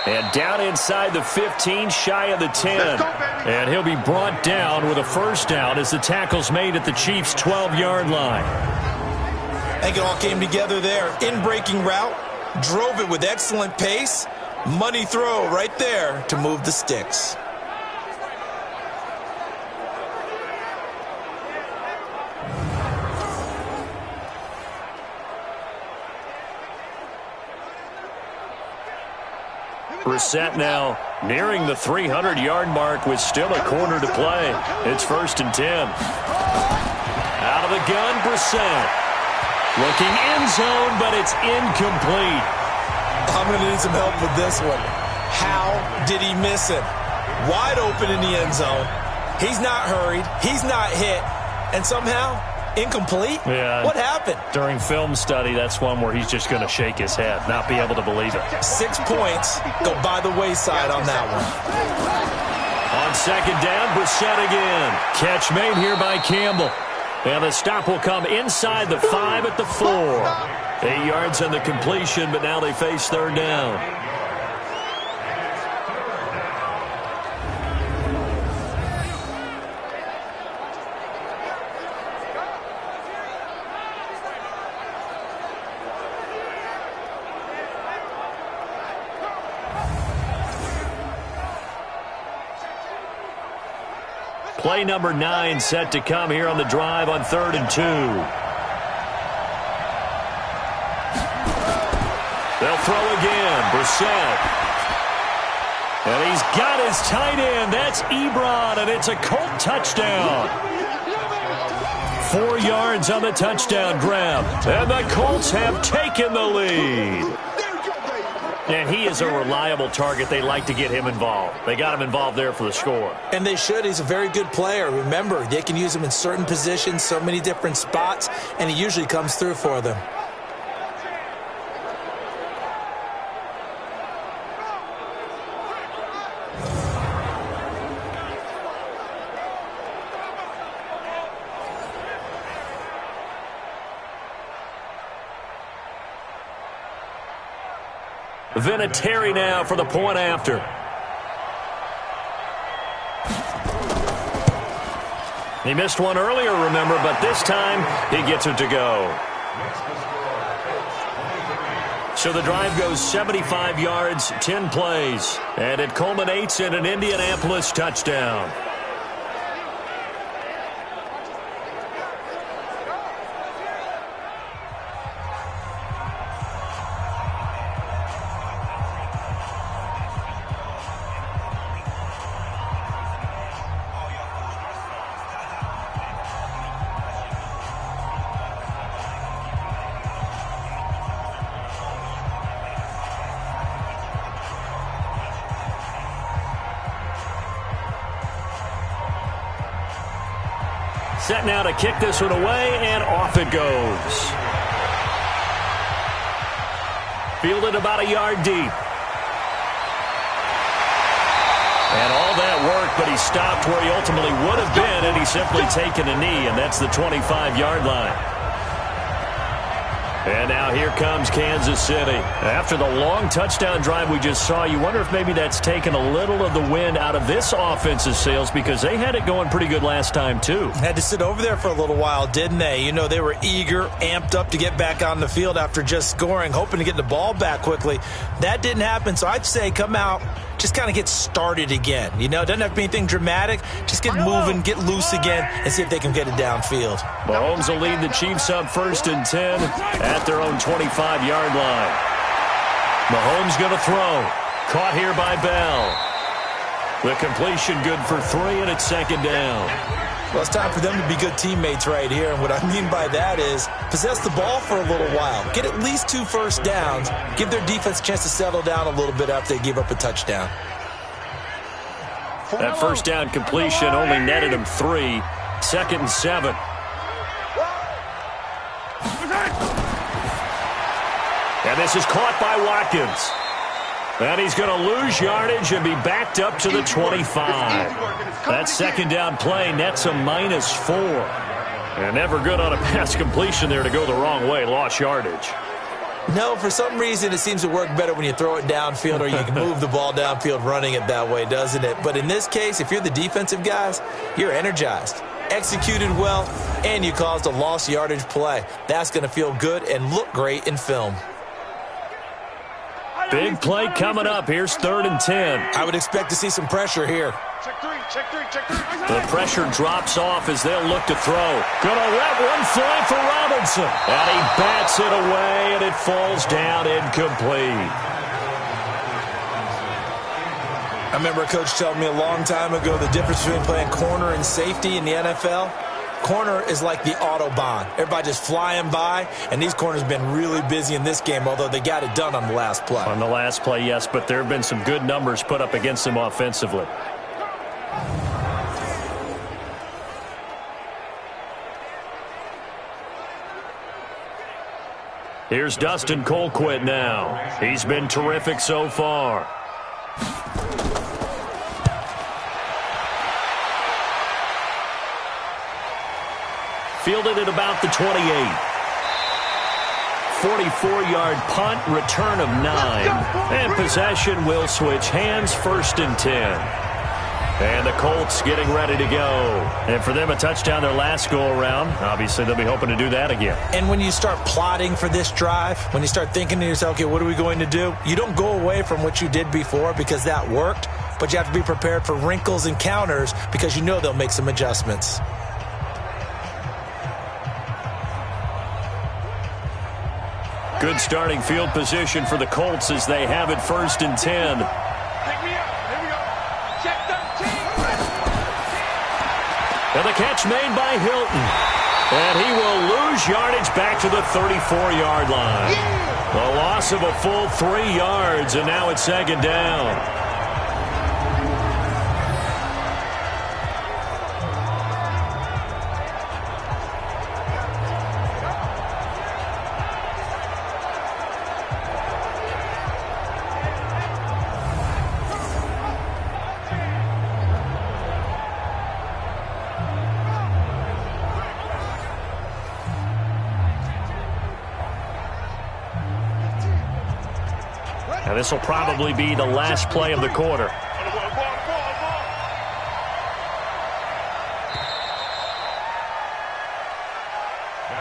And down inside the 15, shy of the 10. And he'll be brought down with a first down as the tackle's made at the Chiefs' 12-yard line.
I think it all came together there. In-breaking route, drove it with excellent pace. Money throw right there to move the sticks.
Brissett now nearing the 300-yard mark with still a quarter to play. It's 1st and 10. Out of the gun, Brissett. Looking end zone, but it's incomplete.
I'm going to need some help with this one. How did he miss it? wide open in the end zone. He's not hurried. He's not hit. And somehow, incomplete?
Yeah.
What happened?
During film study, that's one where he's just going to shake his head, not be able to believe it.
6 points go by the wayside on that one.
On second down, Brissett again. Catch made here by Campbell. And the stop will come inside the 5 at the 4. 8 yards on the completion, but now they face third down. Play number 9 set to come here on the drive on 3rd and 2. They'll throw again. Brissett. And he's got his tight end. That's Ebron, and it's a Colt touchdown. 4 yards on the touchdown grab. And the Colts have taken the lead. And he is a reliable target. They like to get him involved. They got him involved there for the score.
And they should. He's a very good player. Remember, they can use him in certain positions, so many different spots, and he usually comes through for them.
Vinatieri now for the point after. He missed one earlier, remember, but this time he gets it to go. So the drive goes 75 yards, 10 plays, and it culminates in an Indianapolis touchdown. Set now to kick this one away, and off it goes. Fielded about a yard deep. And all that work, but he stopped where he ultimately would have been, and he's simply taken a knee, and that's the 25-yard line. And now here comes Kansas City. After the long touchdown drive we just saw, you wonder if maybe that's taken a little of the wind out of this offense's sails, because they had it going pretty good last time, too.
Had to sit over there for a little while, didn't they? You know, they were eager, amped up to get back on the field after just scoring, hoping to get the ball back quickly. That didn't happen, so I'd say come out, just kind of get started again. You know, it doesn't have to be anything dramatic. Just get moving, get loose again, and see if they can get it downfield.
Mahomes will lead the Chiefs up 1st and 10 at their own 25-yard line. Mahomes going to throw. Caught here by Bell. The completion good for 3, and it's 2nd down.
Well, it's time for them to be good teammates right here. And what I mean by that is possess the ball for a little while. Get at least 2 first downs. Give their defense a chance to settle down a little bit after they give up a touchdown.
That first down completion only netted him 3. 2nd and 7. And this is caught by Watkins. And he's going to lose yardage and be backed up to the 25. That 2nd down play nets a -4. And never good on a pass completion there to go the wrong way. Lost yardage.
No, for some reason it seems to work better when you throw it downfield or you can move the ball downfield running it that way, doesn't it? But in this case, if you're the defensive guys, you're energized, executed well, and you caused a lost yardage play. That's going to feel good and look great in film.
Big play coming up. Here's 3rd and 10.
I would expect to see some pressure here.
Check three.
The pressure drops off as they'll look to throw. Gonna let one fly for Robinson. And he bats it away, and it falls down incomplete.
I remember a coach telling me a long time ago the difference between playing corner and safety in the NFL. corner is like the Autobahn. Everybody just flying by, and these corners have been really busy in this game, although they got it done on the last play.
On the last play, yes, but there have been some good numbers put up against them offensively. Here's Dustin Colquitt now. He's been terrific so far. Fielded at about the 28. 44-yard punt, return of 9. And possession will switch hands, 1st and 10. And the Colts getting ready to go. And for them, a touchdown their last go-around. Obviously, they'll be hoping to do that again.
And when you start plotting for this drive, when you start thinking to yourself, okay, what are we going to do? You don't go away from what you did before because that worked, but you have to be prepared for wrinkles and counters because you know they'll make some adjustments.
Good starting field position for the Colts as they have it 1st and 10. And the catch made by Hilton. And he will lose yardage back to the 34-yard line. A loss of a full 3 yards, and now it's 2nd down. Now this will probably be the last play of the quarter.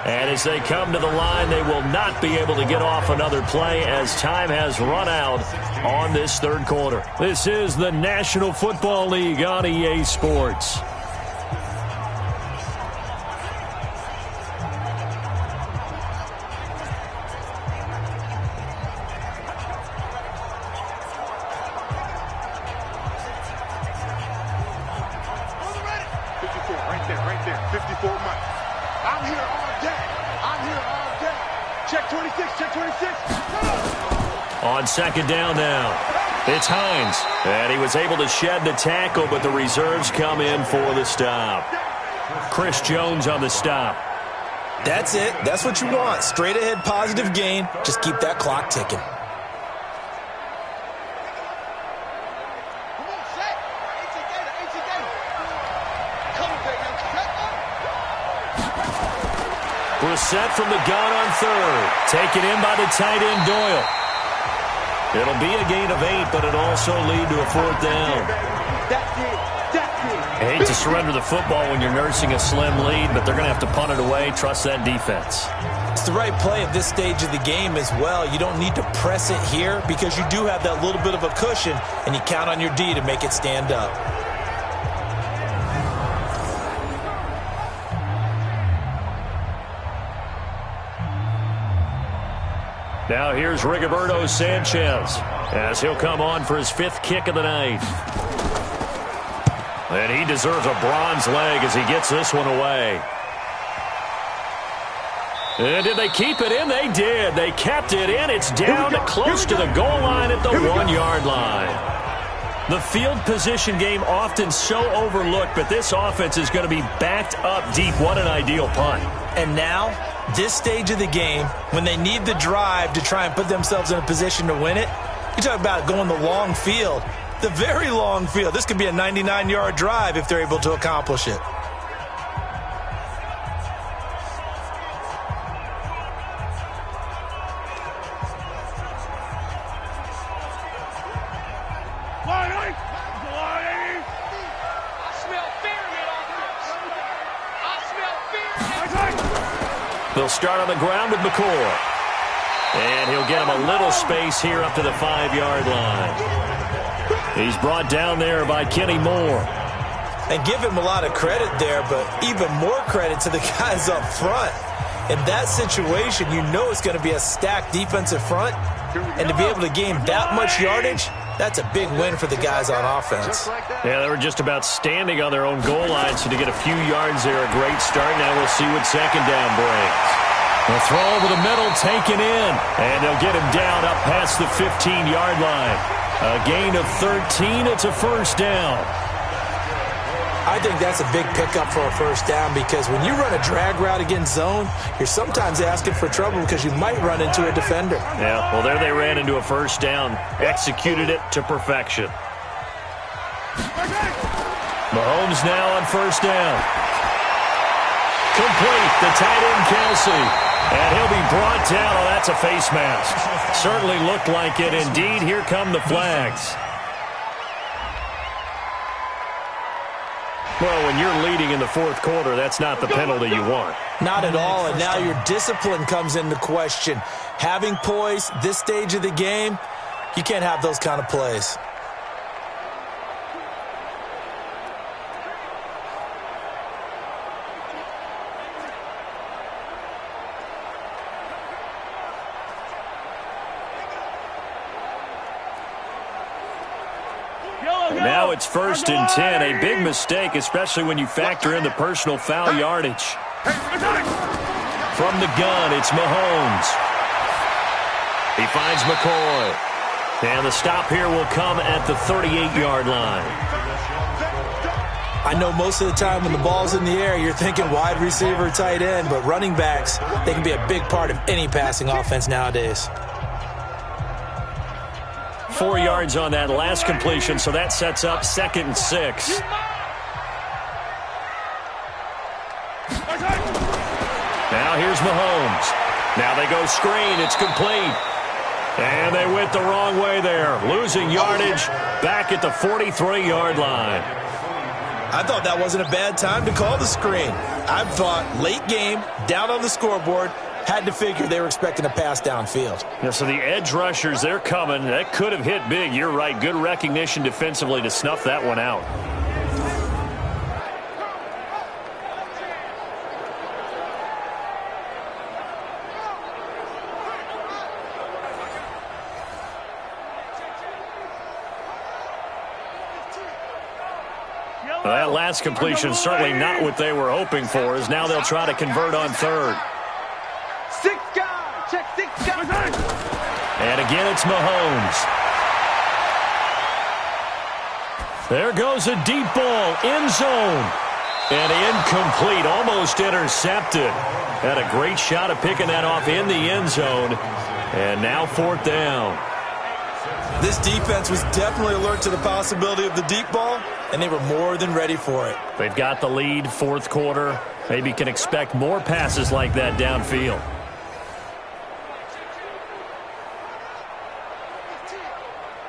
And as they come to the line, they will not be able to get off another play as time has run out on this 3rd quarter. This is the National Football League on EA Sports.
Right there, 54 miles. I'm here all day. I'm here all day. Check 26, check 26.
On 2nd down now, it's Hines. And he was able to shed the tackle, but the reserves come in for the stop. Chris Jones on the stop.
That's it. That's what you want. Straight ahead positive gain. Just keep that clock ticking.
Brissett from the gun on 3rd. Taken in by the tight end Doyle. It'll be a gain of 8, but it'll also lead to a 4th down. I hate to surrender the football when you're nursing a slim lead, but they're going to have to punt it away. Trust that defense.
It's the right play at this stage of the game as well. You don't need to press it here because you do have that little bit of a cushion, and you count on your D to make it stand up.
Now here's Rigoberto Sanchez as he'll come on for his 5th kick of the night. And he deserves a bronze leg as he gets this one away. And did they keep it in? They did. They kept it in. It's down close to the goal line at the 1-yard line. The field position game often so overlooked, but this offense is going to be backed up deep. What an ideal punt.
And now, this stage of the game, when they need the drive to try and put themselves in a position to win it, you talk about going the long field, the very long field. This could be a 99-yard drive if they're able to accomplish it.
They'll start on the ground with McCoy. And he'll get him a little space here up to the 5-yard line. He's brought down there by Kenny Moore.
And give him a lot of credit there, but even more credit to the guys up front. In that situation, you know it's going to be a stacked defensive front. And to be able to gain that much yardage, That's a big win for the guys on offense.
Yeah, they were just about standing on their own goal line, so to get a few yards there, a great start. Now we'll see what second down brings. The throw over the middle, taken in, and they'll get him down up past the 15-yard line. A gain of 13, it's a first down.
I think that's a big pickup for a first down because when you run a drag route against zone, you're sometimes asking for trouble because you might run into a defender.
Yeah, well, there they ran into a first down. Executed it to perfection. Mahomes now on first down. Complete, the tight end, Kelsey. And he'll be brought down. Oh, that's a face mask. Certainly looked like it. Indeed, here come the flags. Well, when you're leading in the fourth quarter, that's not the penalty you want.
Not at all, and now your discipline comes into question. Having poise this stage of the game, you can't have those kind of plays.
Now it's 1st and 10, a big mistake, especially when you factor in the personal foul yardage. From the gun, it's Mahomes. He finds McCoy. And the stop here will come at the 38-yard line.
I know most of the time when the ball's in the air, you're thinking wide receiver, tight end, but running backs, they can be a big part of any passing offense nowadays.
4 yards on that last completion, so that sets up 2nd and 6. Now here's Mahomes. Now they go screen. It's complete. And they went the wrong way there. Losing yardage back at the 43-yard line.
I thought that wasn't a bad time to call the screen. I thought late game, down on the scoreboard, had to figure they were expecting a pass downfield.
Yeah, so the edge rushers, they're coming. That could have hit big. You're right. Good recognition defensively to snuff that one out. Well, that last completion certainly not what they were hoping for, as now they'll try to convert on 3rd. And again, it's Mahomes. There goes a deep ball, end zone. And incomplete, almost intercepted. Had a great shot at picking that off in the end zone. And now 4th down.
This defense was definitely alert to the possibility of the deep ball, and they were more than ready for it.
They've got the lead, 4th quarter. Maybe can expect more passes like that downfield.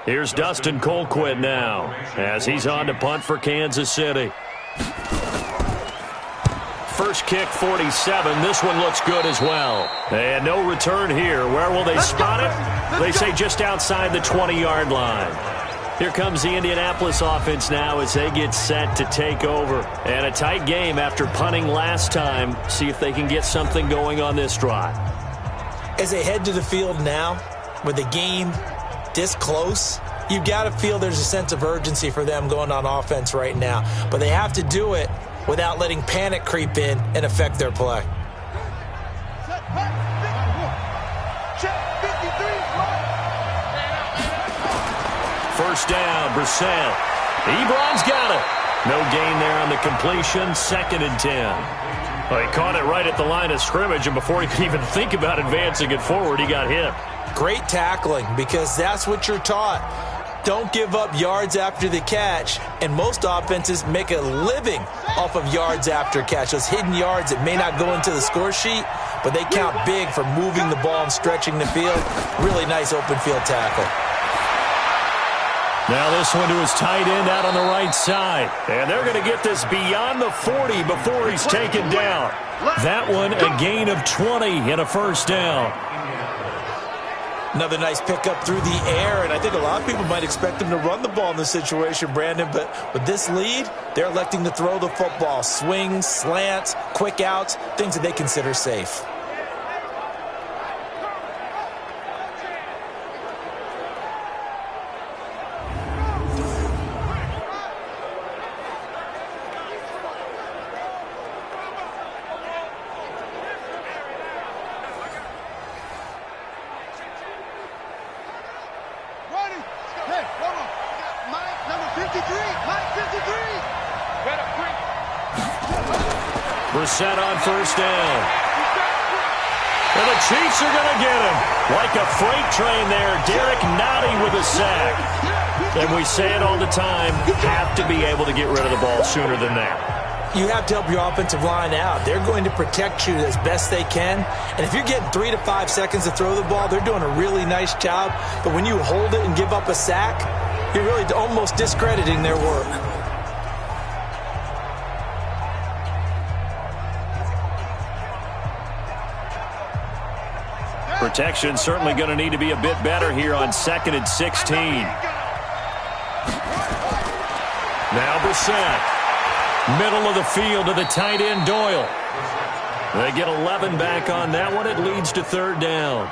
Here's Dustin Colquitt now as he's on to punt for Kansas City. First kick, 47. This one looks good as well. And no return here. Where will they spot it? They say just outside the 20-yard line. Here comes the Indianapolis offense now as they get set to take over. And a tight game after punting last time. See if they can get something going on this drive.
As they head to the field now, with the game this close, you've got to feel there's a sense of urgency for them going on offense right now. But they have to do it without letting panic creep in and affect their play.
First down, Brissett. Ebron's got it. No gain there on the completion. 2nd and 10. Well, he caught it right at the line of scrimmage, and before he could even think about advancing it forward, he got hit.
Great tackling, because that's what you're taught. Don't give up yards after the catch, and most offenses make a living off of yards after catch. Those hidden yards that may not go into the score sheet, but they count big for moving the ball and stretching the field. Really nice open field tackle.
Now this one to his tight end out on the right side. And they're going to get this beyond the 40 before he's taken down. That one a gain of 20 and a first down.
Another nice pickup through the air, and I think a lot of people might expect them to run the ball in this situation, Brandon, but with this lead, they're electing to throw the football. Swings, slants, quick outs, things that they consider safe.
Brissett on first down. And the Chiefs are going to get him. Like a freight train there, Derek Nottie with a sack. And we say it all the time, have to be able to get rid of the ball sooner than that.
You have to help your offensive line out. They're going to protect you as best they can. And if you're getting 3 to 5 seconds to throw the ball, they're doing a really nice job. But when you hold it and give up a sack, you're really almost discrediting their work.
Protection certainly going to need to be a bit better here on 2nd and 16. Now Brissett. Middle of the field to the tight end, Doyle. They get 11 back on that one. It leads to 3rd down.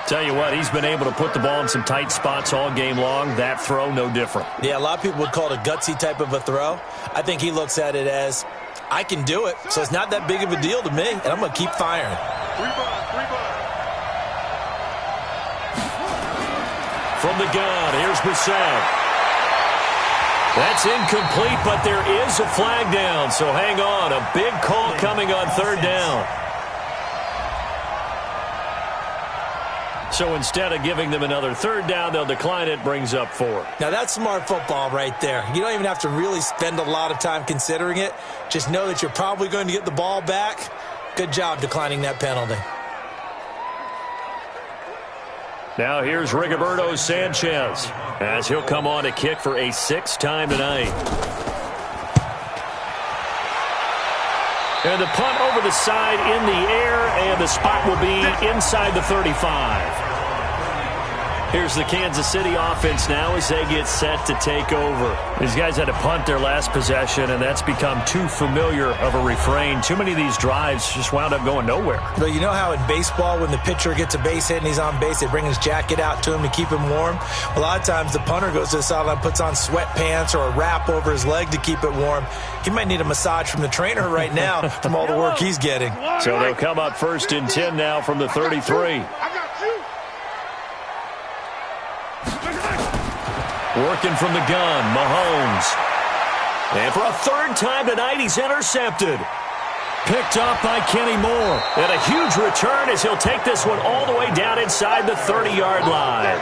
Tell you what, he's been able to put the ball in some tight spots all game long. That throw, no different.
Yeah, a lot of people would call it a gutsy type of a throw. I think he looks at it as, I can do it, so it's not that big of a deal to me, and I'm going to keep firing.
From the gun, here's Brissett. That's incomplete, but there is a flag down, so hang on. A big call coming on 3rd down. So instead of giving them another 3rd down, they'll decline it, brings up 4.
Now that's smart football right there. You don't even have to really spend a lot of time considering it. Just know that you're probably going to get the ball back. Good job declining that penalty.
Now here's Rigoberto Sanchez as he'll come on to kick for a 6th time tonight. And the punt over the side in the air, and the spot will be inside the 35. Here's the Kansas City offense now as they get set to take over. These guys had to punt their last possession, and that's become too familiar of a refrain. Too many of these drives just wound up going nowhere.
But you know how in baseball, when the pitcher gets a base hit and he's on base, they bring his jacket out to him to keep him warm? A lot of times the punter goes to the sideline, puts on sweatpants or a wrap over his leg to keep it warm. He might need a massage from the trainer right now from all the work he's getting.
So they'll come up 1st and 10 now from the 33. Working from the gun, Mahomes. And for a 3rd time tonight, he's intercepted. Picked up by Kenny Moore. And a huge return as he'll take this one all the way down inside the 30-yard line.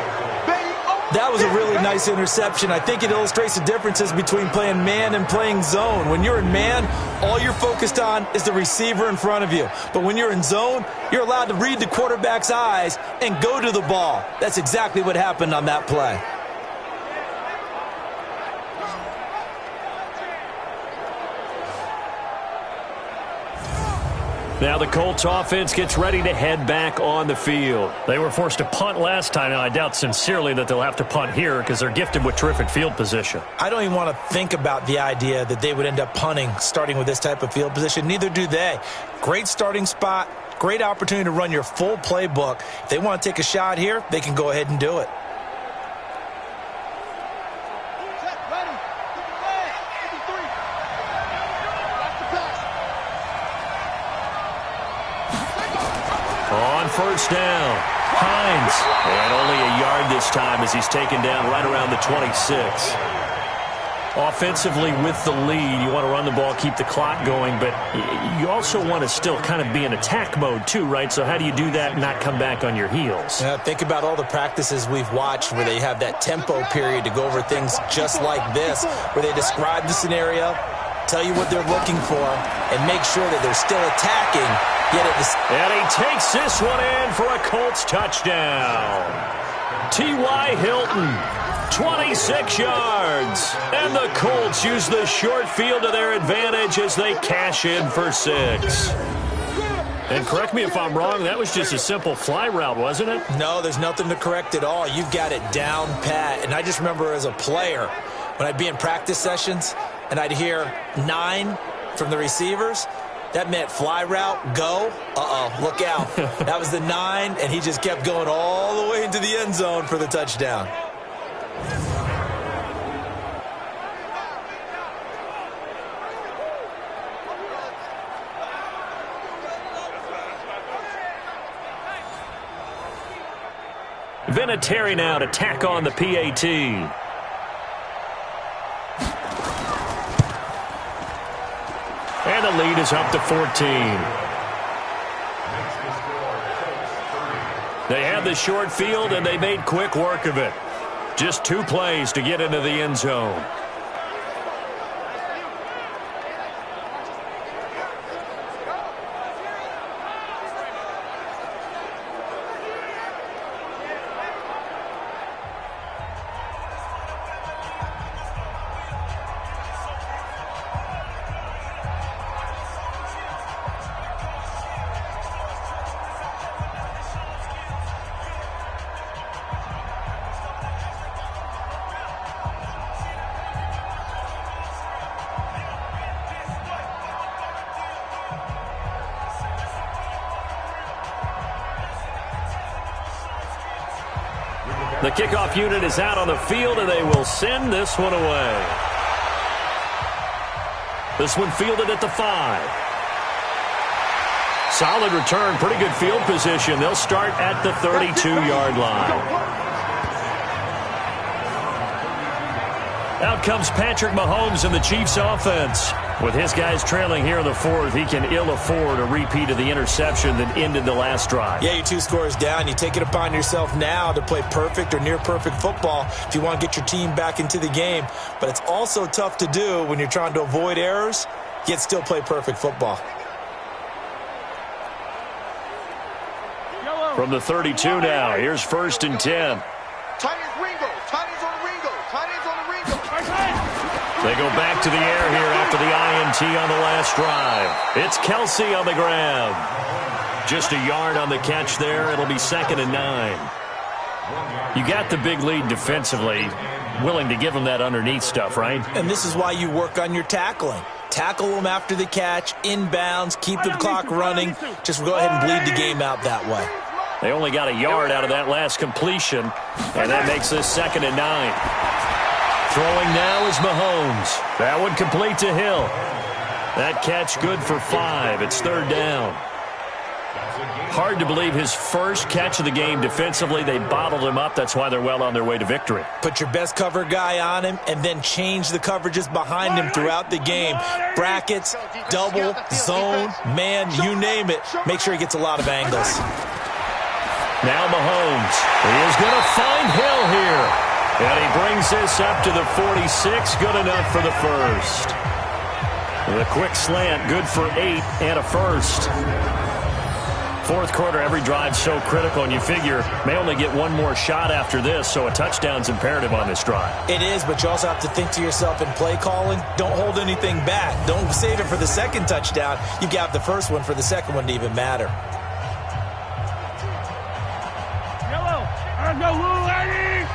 That was a really nice interception. I think it illustrates the differences between playing man and playing zone. When you're in man, all you're focused on is the receiver in front of you. But when you're in zone, you're allowed to read the quarterback's eyes and go to the ball. That's exactly what happened on that play.
Now the Colts offense gets ready to head back on the field.
They were forced to punt last time, and I doubt sincerely that they'll have to punt here because they're gifted with terrific field position.
I don't even want to think about the idea that they would end up punting starting with this type of field position. Neither do they. Great starting spot, great opportunity to run your full playbook. If they want to take a shot here, they can go ahead and do it.
On 1st down, Hines. And only a yard this time as he's taken down right around the 26. Offensively with the lead, you want to run the ball, keep the clock going, but you also want to still kind of be in attack mode too, right? So how do you do that and not come back on your heels?
Think about all the practices we've watched where they have that tempo period to go over things just like this, where they describe the scenario, tell you what they're looking for, and make sure that they're still attacking.
And he takes this one in for a Colts touchdown. T.Y. Hilton, 26 yards. And the Colts use the short field to their advantage as they cash in for 6.
And correct me if I'm wrong, that was just a simple fly route, wasn't it?
No, there's nothing to correct at all. You've got it down pat. And I just remember as a player, when I'd be in practice sessions and I'd hear 9 from the receivers, that meant fly route, go. Look out. That was the 9, and he just kept going all the way into the end zone for the touchdown.
Vinatieri now to tack on the PAT. And the lead is up to 14. They had the short field, and they made quick work of it. Just 2 plays to get into the end zone. The kickoff unit is out on the field, and they will send this one away. This one fielded at the 5. Solid return, pretty good field position. They'll start at the 32-yard line. Out comes Patrick Mahomes and the Chiefs offense. With his guys trailing here in the 4th, he can ill afford a repeat of the interception that ended the last drive.
Yeah, you're 2 scores down. You take it upon yourself now to play perfect or near perfect football if you want to get your team back into the game. But it's also tough to do when you're trying to avoid errors, yet still play perfect football.
From the 32 now, here's 1st and 10. They go back to the air here after the INT on the last drive. It's Kelsey on the grab. Just a yard on the catch there. It'll be 2nd and 9. You got the big lead defensively. Willing to give them that underneath stuff, right?
And this is why you work on your tackling. Tackle them after the catch, inbounds, keep the clock running. Just go ahead and bleed the game out that way.
They only got a yard out of that last completion, and that makes this 2nd and 9. Throwing now is Mahomes. That one complete to Hill. That catch good for 5. It's 3rd down. Hard to believe his first catch of the game defensively. They bottled him up. That's why they're well on their way to victory.
Put your best cover guy on him and then change the coverages behind him throughout the game. Brackets, double, zone, man, you name it. Make sure he gets a lot of angles.
Now Mahomes. He is going to find Hill here. And he brings this up to the 46. Good enough for the first. The quick slant, good for 8 and a first. 4th quarter, every drive so critical, and you figure may only get one more shot after this, so a touchdown's imperative on this drive.
It is, but you also have to think to yourself in play calling, don't hold anything back. Don't save it for the second touchdown. You got the first one for the second one to even matter.
No rule, Eddie!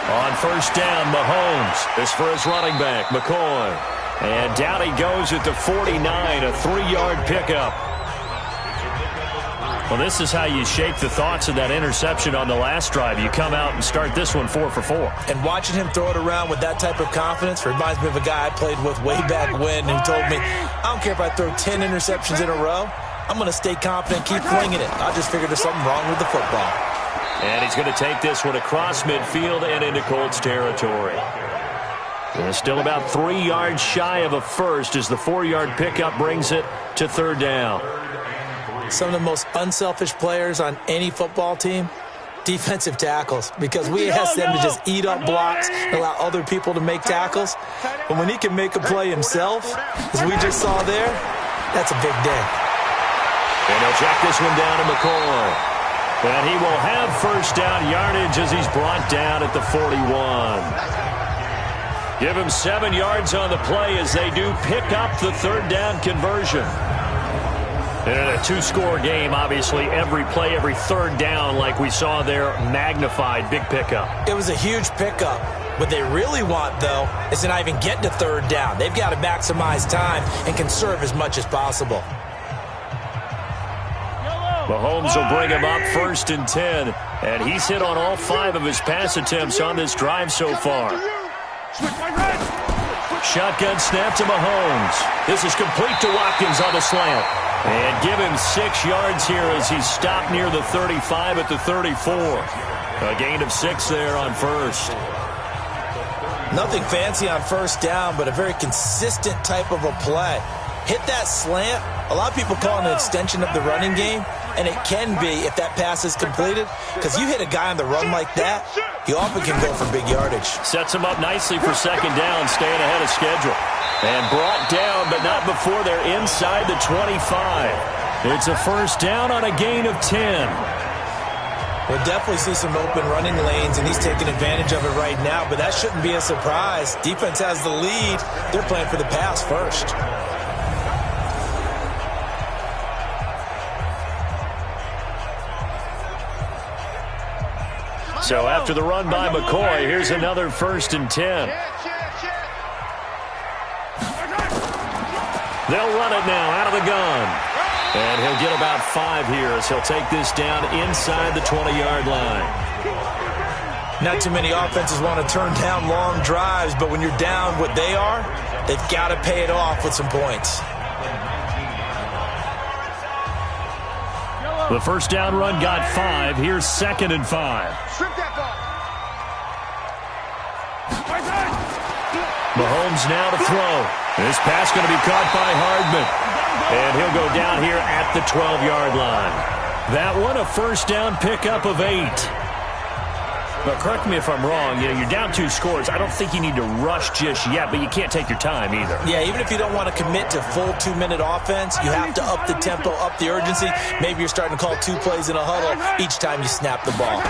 On 1st down, Mahomes. This for his running back, McCoy. And down he goes at the 49, a 3-yard pickup. Well, this is how you shape the thoughts of that interception on the last drive. You come out and start this one 4 for 4.
And watching him throw it around with that type of confidence reminds me of a guy I played with way back when who told me, I don't care if I throw 10 interceptions in a row. I'm going to stay confident, keep flinging it. I just figured there's something wrong with the football.
And he's going to take this one across midfield and into Colts territory. And still about 3 yards shy of a first as the 4-yard pickup brings it to 3rd down.
Some of the most unselfish players on any football team, defensive tackles, because we ask them to just eat up blocks and allow other people to make tackles. But when he can make a play himself, as we just saw there, that's a big day.
And he'll check this one down to McCoy. And he will have 1st down yardage as he's brought down at the 41. Give him 7 yards on the play as they do pick up the 3rd down conversion. And in a 2-score game, obviously, every play, every 3rd down, like we saw there, magnified, big pickup.
It was a huge pickup. What they really want, though, is to not even get to 3rd down. They've got to maximize time and conserve as much as possible.
Mahomes will bring him up 1st and 10, and he's hit on all 5 of his pass attempts on this drive so far. Shotgun snap to Mahomes. This is complete to Watkins on the slant. And give him 6 yards here as he's stopped near the 35 at the 34. A gain of 6 there on 1st.
Nothing fancy on first down, but a very consistent type of a play. Hit that slant. A lot of people call it an extension of the running game, and it can be if that pass is completed, because you hit a guy on the run like that, he often can go for big yardage.
Sets him up nicely for second down, staying ahead of schedule. And brought down, but not before they're inside the 25. It's a first down on a gain of 10.
We'll definitely see some open running lanes, and he's taking advantage of it right now, but that shouldn't be a surprise. Defense has the lead. They're playing for the pass first.
So after the run by McCoy, here's another 1st and 10. They'll run it now out of the gun. And he'll get about 5 here as he'll take this down inside the 20-yard line.
Not too many offenses want to turn down long drives, but when you're down what they are, they've got to pay it off with some points.
The first down run got 5. Here's 2nd and 5. Mahomes now to throw. This pass going to be caught by Hardman. And he'll go down here at the 12-yard line. That one a first down pickup of 8. But correct me if I'm wrong, you're down 2 scores. I don't think you need to rush just yet, but you can't take your time either.
Yeah, even if you don't want to commit to full 2-minute offense, you have to up the tempo, up the urgency. Maybe you're starting to call 2 plays in a huddle each time you snap the ball.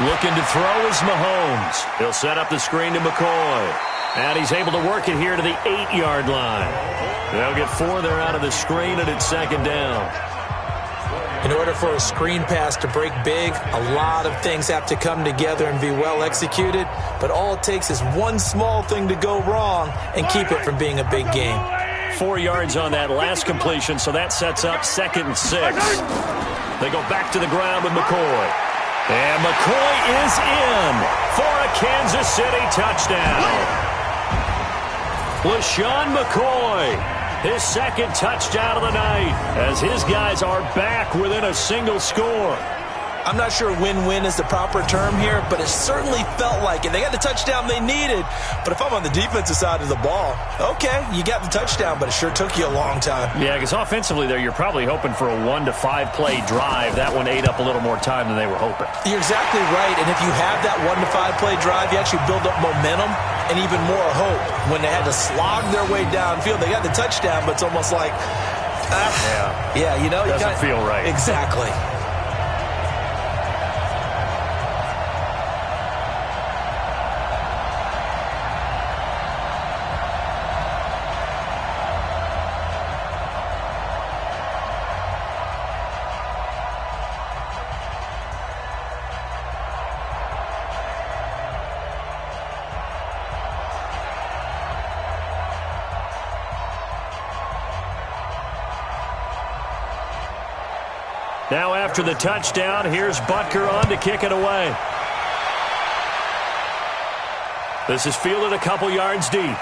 Looking to throw is Mahomes. He'll set up the screen to McCoy. And he's able to work it here to the 8-yard line. They'll get 4 there out of the screen, and it's 2nd down.
In order for a screen pass to break big, a lot of things have to come together and be well executed. But all it takes is one small thing to go wrong and keep it from being a big game.
4 yards on that last completion, so that sets up 2nd and 6. They go back to the ground with McCoy. And McCoy is in for a Kansas City touchdown. LaShawn McCoy, his 2nd touchdown of the night, as his guys are back within a single score.
I'm not sure win-win is the proper term here, but it certainly felt like it. They got the touchdown they needed, but if I'm on the defensive side of the ball, okay, you got the touchdown, but it sure took you a long time.
Yeah, because offensively there, you're probably hoping for a 1 to 5 play drive. That one ate up a little more time than they were hoping.
You're exactly right, and if you have that 1 to 5 play drive, you actually build up momentum and even more hope. When they had to slog their way downfield, they got the touchdown, but it's almost like, yeah, you know,
doesn't feel right.
Exactly.
Now after the touchdown, here's Butker on to kick it away. This is fielded a couple yards deep.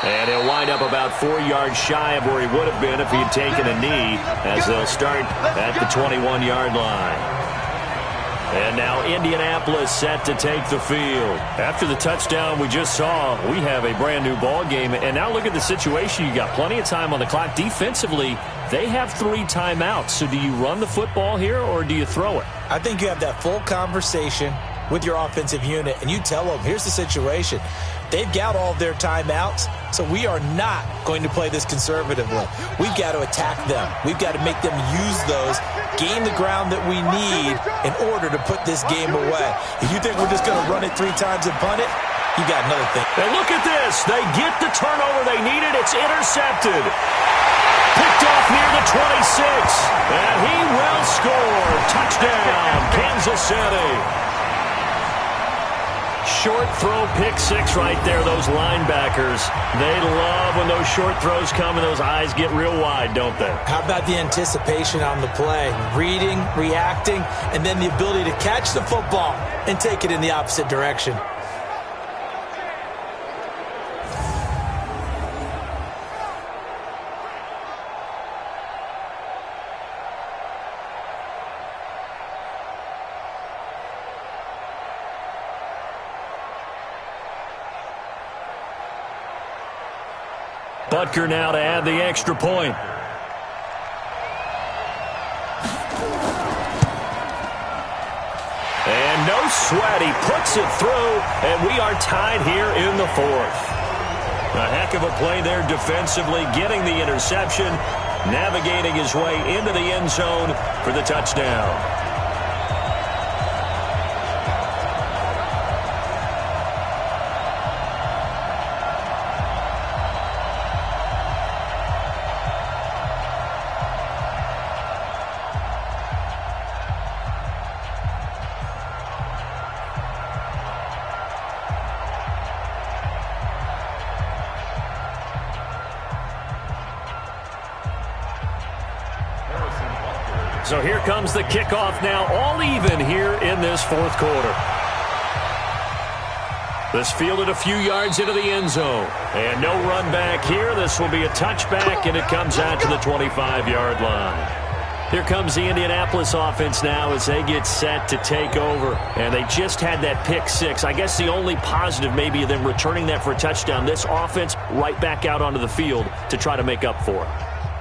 And he'll wind up about 4 yards shy of where he would have been if he had taken a knee, as they'll start at the 21-yard line. And now Indianapolis set to take the field. After the touchdown we just saw, we have a brand new ball game. And now look at the situation. You got plenty of time on the clock. Defensively, they have 3 timeouts. So do you run the football here or do you throw it?
I think you have that full conversation with your offensive unit, and you tell them, here's the situation. They've got all their timeouts, so we are not going to play this conservatively. We've got to attack them. We've got to make them use those, gain the ground that we need in order to put this game away. If you think we're just going to run it 3 times and punt it, you got another thing.
And look at this. They get the turnover they needed. It's intercepted. Picked off near the 26. And he will score. Touchdown, Kansas City. Short throw, pick 6 right there. Those linebackers, they love when those short throws come and those eyes get real wide, don't they?
How about the anticipation on the play? Reading, reacting, and then the ability to catch the football and take it in the opposite direction.
Butker now to add the extra point. And no sweat. He puts it through, and we are tied here in the fourth. A heck of a play there defensively, getting the interception, navigating his way into the end zone for the touchdown. So here comes the kickoff now, all even here in this fourth quarter. This fielded a few yards into the end zone. And no run back here. This will be a touchback, and it comes out to the 25-yard line. Here comes the Indianapolis offense now as they get set to take over. And they just had that pick six. I guess the only positive maybe of them returning that for a touchdown. This offense right back out onto the field to try to make up for it.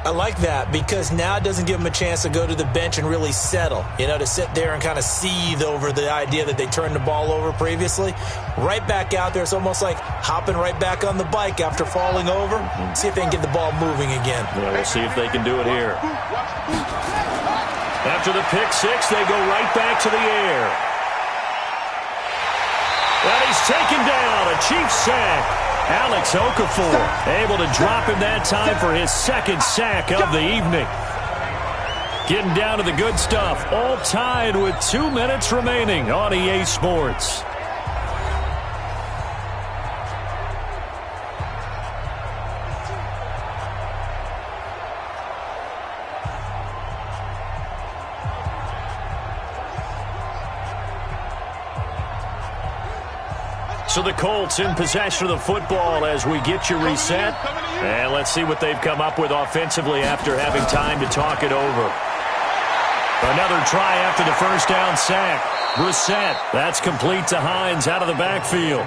I like that because now it doesn't give them a chance to go to the bench and really settle, to sit there and kind of seethe over the idea that they turned the ball over previously. Right back out there, it's almost like hopping right back on the bike after falling over. See if they can get the ball moving again.
Yeah, we'll see if they can do it here. After the pick six, they go right back to the air. And he's taken down, a Chiefs sack. Alex Okafor able to drop him that time for his second sack of the evening. Getting down to the good stuff, all tied with 2 minutes remaining on EA Sports. So the Colts in possession of the football as we get you reset. And let's see what they've come up with offensively after having time to talk it over. Another try after the first down sack. Brissett, that's complete to Hines out of the backfield.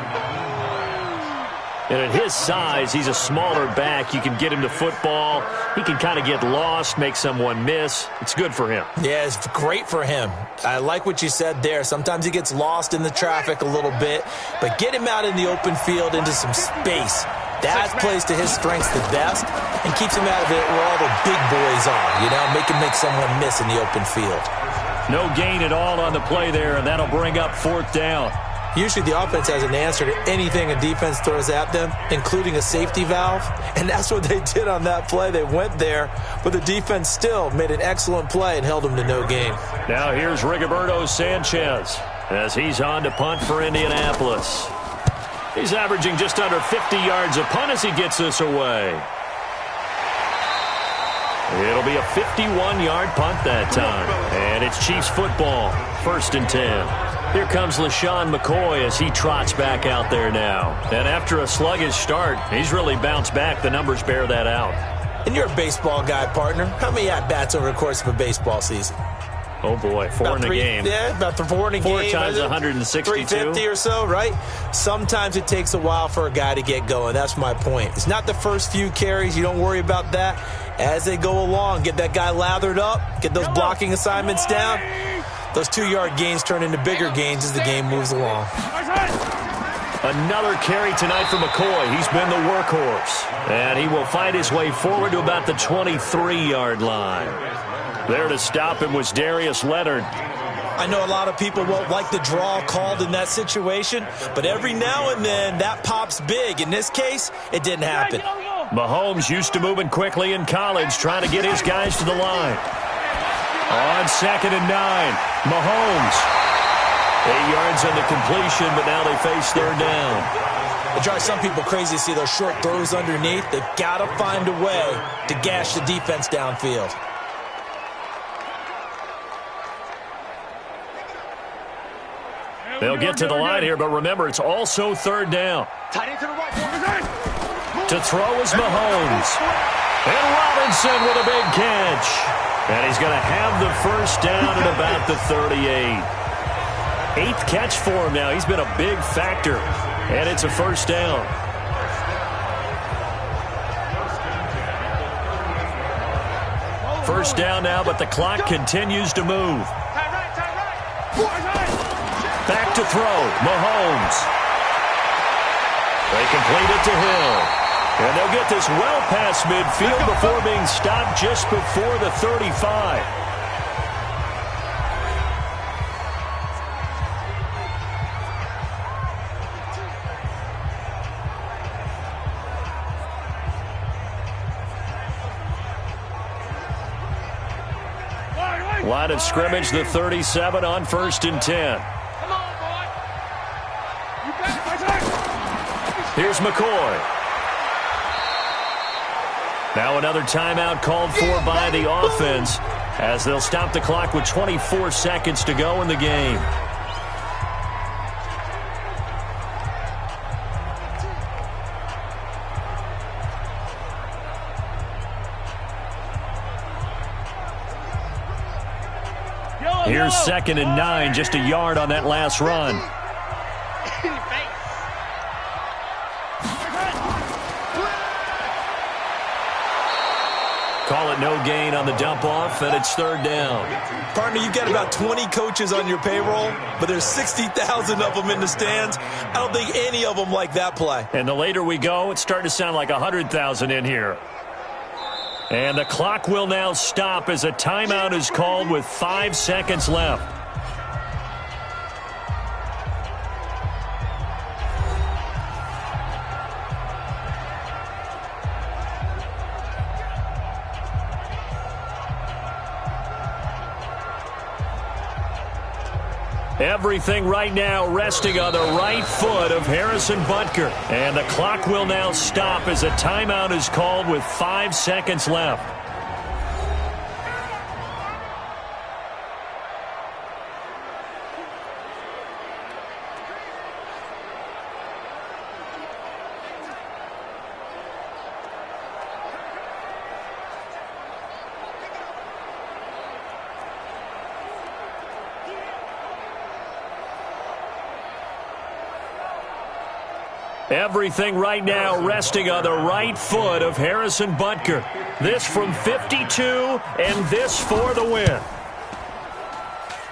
And at his size, he's a smaller back. You can get him to football. He can kind of get lost, make someone miss. It's good for him. Yeah,
it's great for him. I like what you said there. Sometimes he gets lost in the traffic a little bit, but get him out in the open field into some space. That plays to his strengths the best and keeps him out of it where all the big boys are, make him make someone miss in the open field.
No gain at all on the play there, and that'll bring up fourth down.
Usually the offense has an answer to anything a defense throws at them, including a safety valve. And that's what they did on that play. They went there, but the defense still made an excellent play and held them to no gain.
Now here's Rigoberto Sanchez as he's on to punt for Indianapolis. He's averaging just under 50 yards a punt as he gets this away. It'll be a 51-yard punt that time. And it's Chiefs football, 1st and 10. Here comes LaShawn McCoy as he trots back out there now. And after a sluggish start, he's really bounced back. The numbers bear that out.
And you're a baseball guy, partner. How many at-bats over the course of a baseball season?
Oh, boy, four in a game.
Yeah, about 4 in a game.
4 times 162.
350 or so, right? Sometimes it takes a while for a guy to get going. That's my point. It's not the first few carries. You don't worry about that. As they go along, get that guy lathered up, get those blocking assignments down. Those 2-yard gains turn into bigger gains as the game moves along.
Another carry tonight for McCoy. He's been the workhorse. And he will find his way forward to about the 23-yard line. There to stop him was Darius Leonard.
I know a lot of people won't like the draw called in that situation, but every now and then that pops big. In this case, it didn't happen.
Mahomes used to moving quickly in college, trying to get his guys to the line. On 2nd and 9, Mahomes. 8 yards on the completion, but now they face 3rd down.
It drives some people crazy to see those short throws underneath. They've got to find a way to gash the defense downfield.
They'll get to the line here, but remember, it's also 3rd down. To throw is Mahomes. And Robinson with a big catch. And he's going to have the first down at about the 38. 8th catch for him now. He's been a big factor. And it's a first down. First down now, but the clock continues to move. Back to throw, Mahomes. They complete it to Hill. And they'll get this well past midfield before being stopped just before the 35. Line of scrimmage, the 37 on 1st and 10.
Come on, boy. You
Here's McCoy. Now another timeout called for by the offense as they'll stop the clock with 24 seconds to go in the game. Here's 2nd and 9, just a yard on that last run. Call it no gain on the dump off, and it's 3rd down.
Partner, you've got about 20 coaches on your payroll, but there's 60,000 of them in the stands. I don't think any of them like that play.
And the later we go, it's starting to sound like 100,000 in here. And the clock will now stop as a timeout is called with 5 seconds left. Everything right now resting on the right foot of Harrison Butker. And the clock will now stop as a timeout is called with 5 seconds left. Everything right now resting on the right foot of Harrison Butker. This from 52, and this for the win.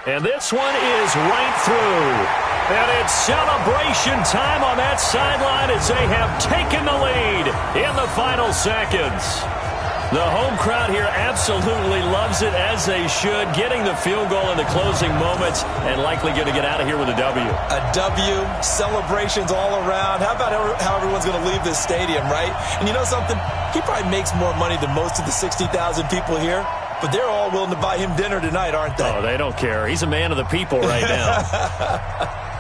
And this one is right through. And it's celebration time on that sideline as they have taken the lead in the final seconds. The home crowd here absolutely loves it, as they should, getting the field goal in the closing moments and likely going to get out of here with a W.
A W, celebrations all around. How about how everyone's going to leave this stadium, right? And you know something? He probably makes more money than most of the 60,000 people here, but they're all willing to buy him dinner tonight, aren't they?
Oh, they don't care. He's a man of the people right now.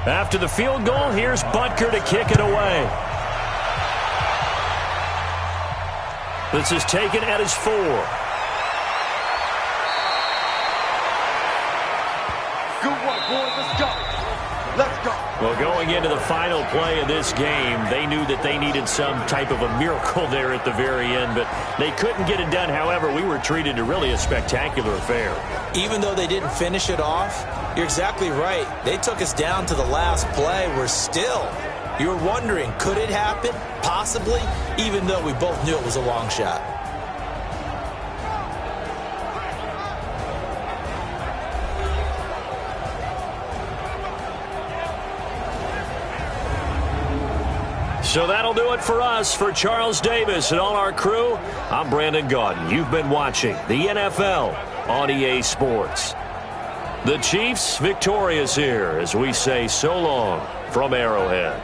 After the field goal, here's Butker to kick it away. This is taken at his 4.
Good work, boys. Let's go. Let's go.
Well, going into the final play of this game, they knew that they needed some type of a miracle there at the very end, but they couldn't get it done. However, we were treated to really a spectacular affair.
Even though they didn't finish it off, you're exactly right. They took us down to the last play. We're still, you were wondering, could it happen? Possibly, even though we both knew it was a long shot.
So that'll do it for us. For Charles Davis and all our crew, I'm Brandon Gaudin. You've been watching the NFL on EA Sports. The Chiefs victorious here as we say so long from Arrowhead.